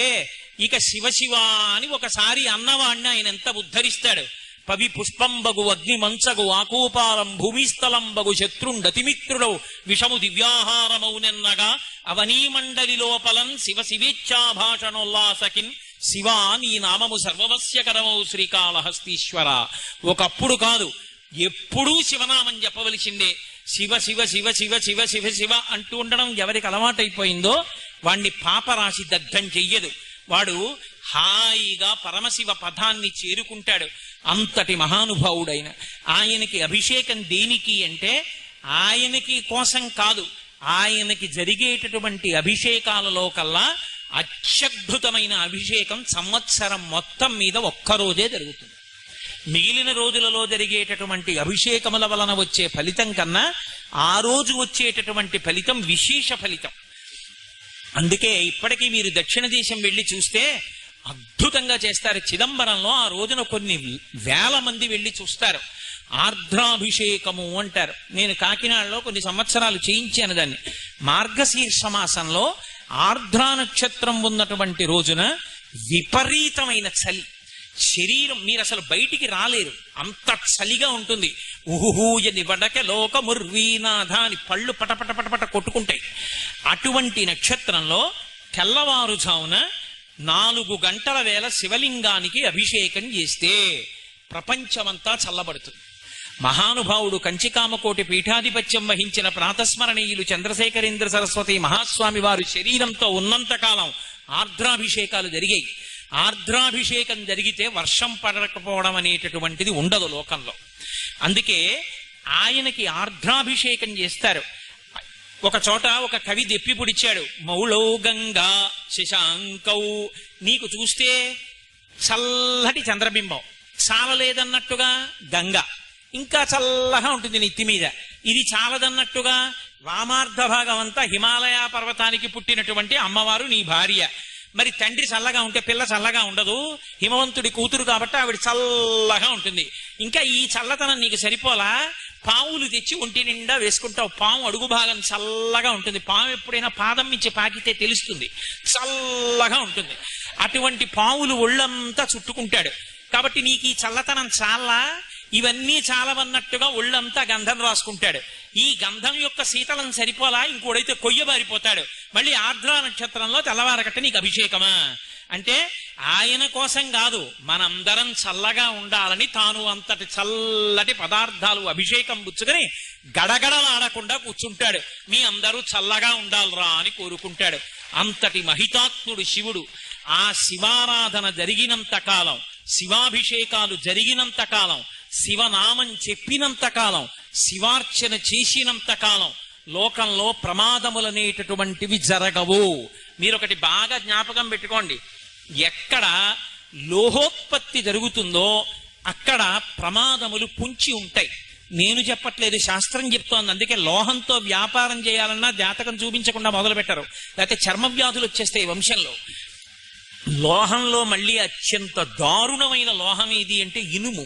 ఇక శివ అని ఒకసారి అన్నవాణ్ణి ఆయన ఎంత ఉద్ధరిస్తాడు. పవి పుష్పంబగు అగ్ని మంచగు ఆకూపాలం భూమిస్థలంబగు శత్రుండతిమిత్రుడవు విషము దివ్యాహారమౌనెన్నగా అవనీమండలి లోపలన్ శివ శివేచ్ఛాభాషణోల్లాసకిన్ శివా నీ నామము సర్వవస్యకరమౌ శ్రీకాళహస్తీశ్వర. ఒకప్పుడు కాదు, ఎప్పుడూ శివనామం చెప్పవలసిందే. శివ శివ శివ శివ శివ శివ శివ అంటూ ఉండడం ఎవరికి అలవాటైపోయిందో వాణ్ణి పాపరాశి దగ్ధం చెయ్యదు. వాడు హాయిగా పరమశివ పదాన్ని చేరుకుంటాడు. అంతటి మహానుభావుడైన ఆయనకి అభిషేకం దేనికి అంటే ఆయనకి కోసం కాదు, ఆయనకి జరిగేటటువంటి అభిషేకాలలో కల్లా అత్యద్భుతమైన అభిషేకం సంవత్సరం మొత్తం మీద ఒక్కరోజే జరుగుతుంది. మిగిలిన రోజులలో జరిగేటటువంటి అభిషేకముల వలన వచ్చే ఫలితం కన్నా ఆ రోజు వచ్చేటటువంటి ఫలితం విశేష ఫలితం. అందుకే ఇప్పటికీ మీరు దక్షిణ దేశం వెళ్ళి చూస్తే అద్భుతంగా చేస్తారు. చిదంబరంలో ఆ రోజున కొన్ని వేల మంది వెళ్ళి చూస్తారు. ఆర్ద్రాభిషేకము అంటారు. నేను కాకినాడలో కొన్ని సంవత్సరాలు చేయించాను దాన్ని. మార్గశీర్ష మాసంలో ఆర్ద్రా నక్షత్రం ఉన్నటువంటి రోజున విపరీతమైన చలి, శరీరం మీరు అసలు బయటికి రాలేరు, అంత చలిగా ఉంటుంది. ఊహూయని వడక లోకముర్వీనాథ అని పళ్ళు పటపట పటపట కొట్టుకుంటాయి. అటువంటి నక్షత్రంలో తెల్లవారుజామున 4 గంటల వేళ శివలింగానికి అభిషేకం చేస్తే ప్రపంచమంతా చల్లబడుతుంది. మహానుభావుడు కంచికామకోటి పీఠాధిపత్యం వహించిన ప్రాతస్మరణీయులు చంద్రశేఖరేంద్ర సరస్వతి మహాస్వామి వారు శరీరంతో ఉన్నంతకాలం ఆర్ద్రాభిషేకాలు జరిగాయి. ఆర్ద్రాభిషేకం జరిగితే వర్షం పడకపోవడం అనేటటువంటిది ఉండదు లోకంలో. అందుకే ఆయనకి ఆర్ద్రాభిషేకం చేస్తారు. ఒక చోట ఒక కవి దెప్పి పొడిచాడు. మౌళౌ గంగా శశాంకౌ, నీకు చూస్తే చల్లటి చంద్రబింబం, చాలలేదన్నట్టుగా గంగ ఇంకా చల్లగా ఉంటుంది నెత్తి మీద, ఇది చాలదన్నట్టుగా వామార్ధ భాగం అంతా హిమాలయ పర్వతానికి పుట్టినటువంటి అమ్మవారు నీ భార్య. మరి తండ్రి చల్లగా ఉంటే పిల్ల చల్లగా ఉండదు, హిమవంతుడి కూతురు కాబట్టి ఆవిడ చల్లగా ఉంటుంది. ఇంకా ఈ చల్లతనం నీకు సరిపోలా, పావులు తెచ్చి ఒంటి నిండా వేసుకుంటావు, పాము అడుగు భాగం చల్లగా ఉంటుంది. పాము ఎప్పుడైనా పాదం మించి పాకితే తెలుస్తుంది, చల్లగా ఉంటుంది. అటువంటి పావులు ఒళ్ళంతా చుట్టుకుంటాడు. కాబట్టి నీకు ఈ చల్లతనం చాలా, ఇవన్నీ చాలవన్నట్టుగా ఒళ్ళంతా గంధం రాసుకుంటాడు. ఈ గంధం యొక్క శీతలం సరిపోలా, ఇంకోడైతే కొయ్యబారిపోతాడు. మళ్ళీ ఆర్ద్రా నక్షత్రంలో తెల్లవారకట్ట నీకు అభిషేకమా అంటే ఆయన కోసం కాదు, మనందరం చల్లగా ఉండాలని తాను అంతటి చల్లటి పదార్థాలు అభిషేకం పుచ్చుకొని గడగడలాడకుండా కూర్చుంటాడు. మీ అందరూ చల్లగా ఉండాలిరా అని కోరుకుంటాడు. అంతటి మహితాత్ముడు శివుడు. ఆ శివారాధన జరిగినంత కాలం, శివాభిషేకాలు జరిగినంత కాలం, శివనామం చెప్పినంత కాలం, శివార్చన చేసినంత కాలం లోకంలో ప్రమాదములనేటటువంటివి జరగవు. మీరొకటి బాగా జ్ఞాపకం పెట్టుకోండి, ఎక్కడ లోహోత్పత్తి జరుగుతుందో అక్కడ ప్రమాదములు పుంచి ఉంటాయి. నేను చెప్పట్లేదు, శాస్త్రం చెప్తోంది. అందుకే లోహంతో వ్యాపారం చేయాలన్నా జాతకం చూపించకుండా మొదలు పెట్టరు, లేకపోతే చర్మ వ్యాధులు వచ్చేస్తాయి వంశంలో. లోహంలో మళ్ళీ అత్యంత దారుణమైన లోహం ఏది అంటే ఇనుము.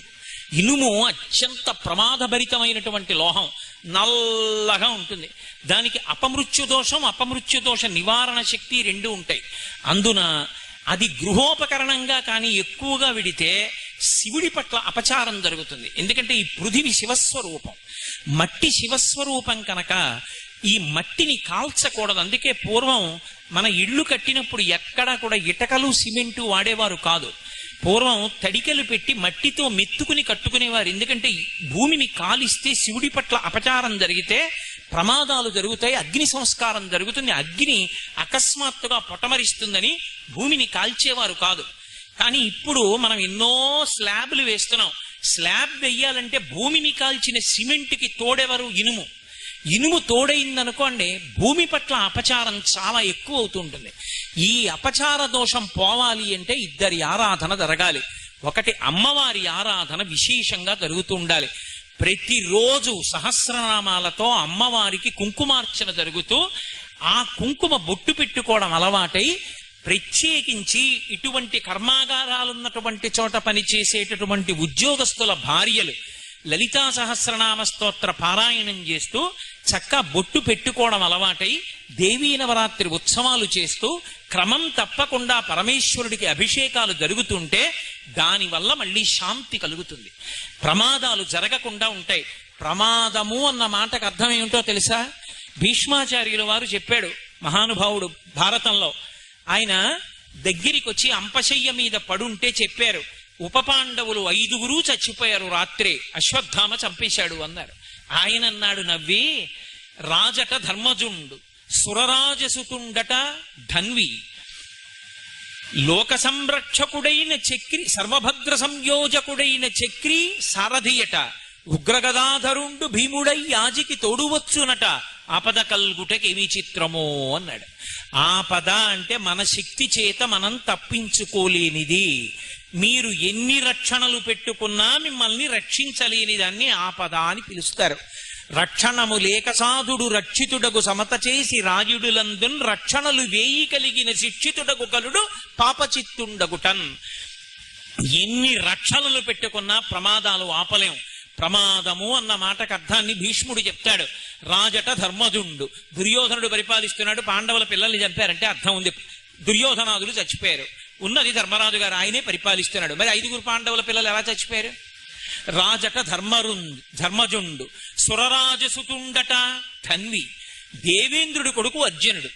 ఇనుము అత్యంత ప్రమాదభరితమైనటువంటి లోహం, నల్లగా ఉంటుంది. దానికి అపమృత్యు దోషం, అపమృత్యు దోష నివారణ శక్తి రెండు ఉంటాయి. అందున అది గృహోపకరణంగా కానీ ఎక్కువగా విడితే శివుడి పట్ల అపచారం జరుగుతుంది. ఎందుకంటే ఈ పృథివి శివస్వరూపం, మట్టి శివస్వరూపం కనుక ఈ మట్టిని కాల్చకూడదు. అందుకే పూర్వం మన ఇళ్ళు కట్టినప్పుడు ఎక్కడా కూడా ఇటకలు సిమెంటు వాడేవారు కాదు. పూర్వం తడికలు పెట్టి మట్టితో మెత్తుకుని కట్టుకునేవారు. ఎందుకంటే భూమిని కాలిస్తే శివుడి పట్ల అపచారం జరిగితే ప్రమాదాలు జరుగుతాయి, అగ్ని సంస్కారం జరుగుతుంది, అగ్ని అకస్మాత్తుగా పొటమరిస్తుందని భూమిని కాల్చేవారు కాదు. కానీ ఇప్పుడు మనం ఎన్నో స్లాబ్లు వేస్తున్నాం. స్లాబ్ వెయ్యాలంటే భూమిని కాల్చిన సిమెంట్కి తోడెవరు? ఇనుము. ఇనుము తోడైందనుకోండి భూమి పట్ల అపచారం చాలా ఎక్కువ అవుతుంటుంది. ఈ అపచార దోషం పోవాలి అంటే ఇద్దరి ఆరాధన జరగాలి. ఒకటి అమ్మవారి ఆరాధన విశేషంగా జరుగుతూ ఉండాలి. ప్రతిరోజు సహస్రనామాలతో అమ్మవారికి కుంకుమార్చన జరుగుతూ ఆ కుంకుమ బొట్టు పెట్టుకోవడం అలవాటై ప్రత్యేకించి ఇటువంటి కర్మాగారాలున్నటువంటి చోట పనిచేసేటటువంటి ఉద్యోగస్తుల భార్యలు లలితా సహస్రనామ స్తోత్ర పారాయణం చేస్తూ చక్కా బొట్టు పెట్టుకోవడం అలవాటై దేవీ నవరాత్రి ఉత్సవాలు చేస్తూ క్రమం తప్పకుండా పరమేశ్వరుడికి అభిషేకాలు జరుగుతుంటే దానివల్ల మళ్ళీ శాంతి కలుగుతుంది, ప్రమాదాలు జరగకుండా ఉంటాయి. ప్రమాదము అన్న మాటకు అర్థం ఏమిటో తెలుసా? భీష్మాచార్యుల వారు చెప్పాడు మహానుభావుడు భారతంలో. ఆయన దగ్గరికి వచ్చి అంపశయ్య మీద పడుంటే చెప్పారు, ఉపపాండవులు 5 చచ్చిపోయారు రాత్రే, అశ్వత్థామ చంపేశాడు అన్నారు. ఆయన అన్నాడు నవ్వి, రాజట ధర్మజుండు, సురరాజసుతుండట ధన్వి, లోక సంరక్షకుడైన చక్రి, సర్వభద్ర సంయోజకుడైన చక్రి సారథియట, ఉగ్రగదాధరుండు భీముడై యాజికి తోడువచ్చునట, ఆపద కల్గుటకేమి చిత్రమో అన్నాడు. ఆపద అంటే మన శక్తి చేత మనం తప్పించుకోలేనిది. మీరు ఎన్ని రక్షణలు పెట్టుకున్నా మిమ్మల్ని రక్షించలేని దాన్ని ఆపద అని పిలుస్తారు. రక్షణము లేక సాధుడు రక్షితుడగు సమత చేసి రాయుడులందున్, రక్షణలు వేయి కలిగిన శిక్షితుడగు కలుడు పాపచిత్తుండగుటన్. ఎన్ని రక్షణలు పెట్టుకున్నా ప్రమాదాలు ఆపలేం. ప్రమాదము అన్న మాటకు అర్థాన్ని భీష్ముడు చెప్తాడు. రాజట ధర్మజుండు, దుర్యోధనుడు పరిపాలిస్తున్నాడు, పాండవుల పిల్లల్ని చంపారంటే అర్థం ఉంది, దుర్యోధనాదులు చచ్చిపోయారు. ఉన్నది ధర్మరాజు గారు, ఆయనే పరిపాలిస్తున్నాడు. మరి 5 పాండవుల పిల్లలు ఎలా చచ్చిపోయారు? రాజట ధర్మజుండు, సురరాజసుతుండట ధన్వి, దేవేంద్రుడి కొడుకు అర్జునుడు.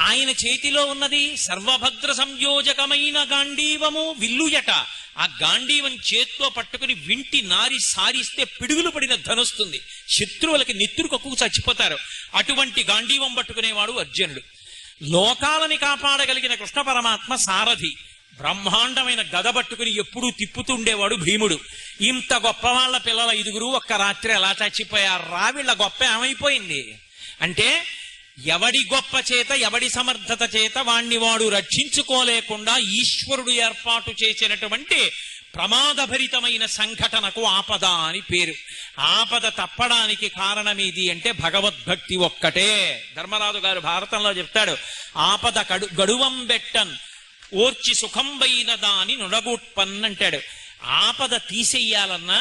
ఆయన చేతిలో ఉన్నది సర్వభద్ర సంయోజకమైన గాంధీవము విల్లుయట. ఆ గాంధీవం చేత్తో పట్టుకుని వింటి నారి సారిస్తే పిడుగులు పడిన ధనొస్తుంది, శత్రువులకి నెత్తురు కక్కుకు చచ్చిపోతారు. అటువంటి గాంధీవం పట్టుకునేవాడు అర్జునుడు. లోకాలని కాపాడగలిగిన కృష్ణ పరమాత్మ సారథి, బ్రహ్మాండమైన గద పట్టుకుని ఎప్పుడూ తిప్పుతుండేవాడు భీముడు. ఇంత గొప్ప వాళ్ళ పిల్లల 5 ఒక్క రాత్రి ఎలా చచ్చిపోయారు? రావిళ్ళ గొప్ప ఏమైపోయింది అంటే, ఎవడి గొప్ప చేత ఎవడి సమర్థత చేత వాణ్ణి వాడు రక్షించుకోలేకుండా ఈశ్వరుడు ఏర్పాటు చేసినటువంటి ప్రమాదభరితమైన సంఘటనకు ఆపద అని పేరు. ఆపద తప్పడానికి కారణమేది అంటే భగవద్భక్తి ఒక్కటే. ధర్మరాజు గారు భారతంలో చెప్తాడు, ఆపద గడువం బెట్టన్ ఓర్చి సుఖంబైన దాని నుడగొట్పన్ అంటాడు. ఆపద తీసేయాలన్నా,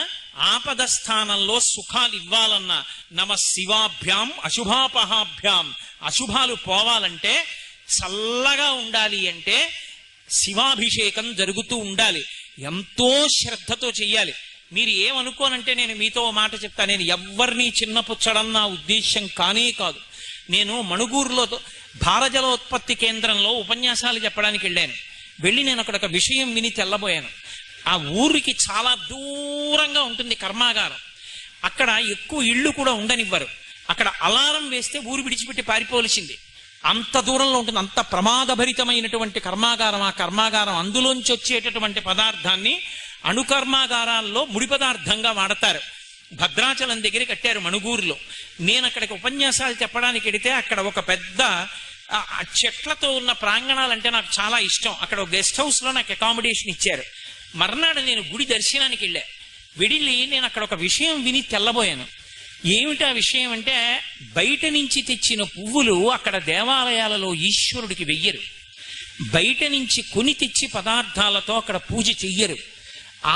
ఆపద స్థానంలో సుఖాలు ఇవ్వాలన్నా, నమ శివాభ్యాం అశుభాపహాభ్యాం, అశుభాలు పోవాలంటే, చల్లగా ఉండాలి అంటే శివాభిషేకం జరుగుతూ ఉండాలి. ఎంతో శ్రద్ధతో చెయ్యాలి. మీరు ఏమనుకోనంటే, నేను మీతో మాట చెప్తా, నేను ఎవ్వరినీ చిన్నపుచ్చడం నా ఉద్దేశ్యం కానే కాదు. నేను మణుగూరులో భారజలోత్పత్తి కేంద్రంలో ఉపన్యాసాలు చెప్పడానికి వెళ్ళాను. వెళ్ళి నేను అక్కడ ఒక విషయం విని తెల్లబోయాను. ఆ ఊరికి చాలా దూరంగా ఉంటుంది కర్మాగారం. అక్కడ ఎక్కువ ఇళ్ళు కూడా ఉండనివ్వరు. అక్కడ అలారం వేస్తే ఊరు విడిచిపెట్టి పారిపోవలసింది. అంత దూరంలో ఉంటుంది, అంత ప్రమాదభరితమైనటువంటి కర్మాగారం. ఆ కర్మాగారం అందులోంచి వచ్చేటటువంటి పదార్థాన్ని అణుకర్మాగారాల్లో ముడి పదార్థంగా వాడతారు. భద్రాచలం దగ్గర కట్టారు మణుగూరులో. నేను అక్కడికి ఉపన్యాసాలు చెప్పడానికి వెడితే అక్కడ ఒక పెద్ద చెట్లతో ఉన్న ప్రాంగణాలంటే నాకు చాలా ఇష్టం. అక్కడ ఒక గెస్ట్ హౌస్ లో నాకు అకామిడేషన్ ఇచ్చారు. మర్నాడు నేను గుడి దర్శనానికి వెళ్ళి నేను అక్కడ ఒక విషయం విని తెల్లబోయాను. ఏమిటా విషయం అంటే, బయట నుంచి తెచ్చిన పువ్వులు అక్కడ దేవాలయాలలో ఈశ్వరుడికి వెయ్యరు. బయట నుంచి కొని తెచ్చి పదార్థాలతో అక్కడ పూజ చెయ్యరు.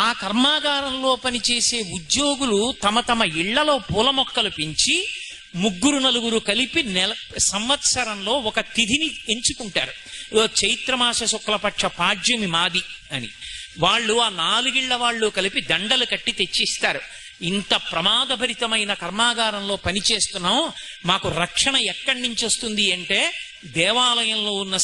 ఆ కర్మాగారంలో పనిచేసే ఉద్యోగులు తమ తమ ఇళ్లలో పూల మొక్కలు పెంచి 3-4 కలిపి సంవత్సరంలో ఒక తిథిని ఎంచుకుంటారు. చైత్రమాస శుక్లపక్ష పాడ్యమి మాది అని వాళ్ళు ఆ 4 వాళ్ళు కలిపి దండలు కట్టి తెచ్చిస్తారు. ఇంత ప్రమాదభరితమైన కర్మాగారంలో పనిచేస్తున్నాం, మాకు రక్షణ ఎక్కడి నుంచి వస్తుంది అంటే దేవాలయంలో ఉన్న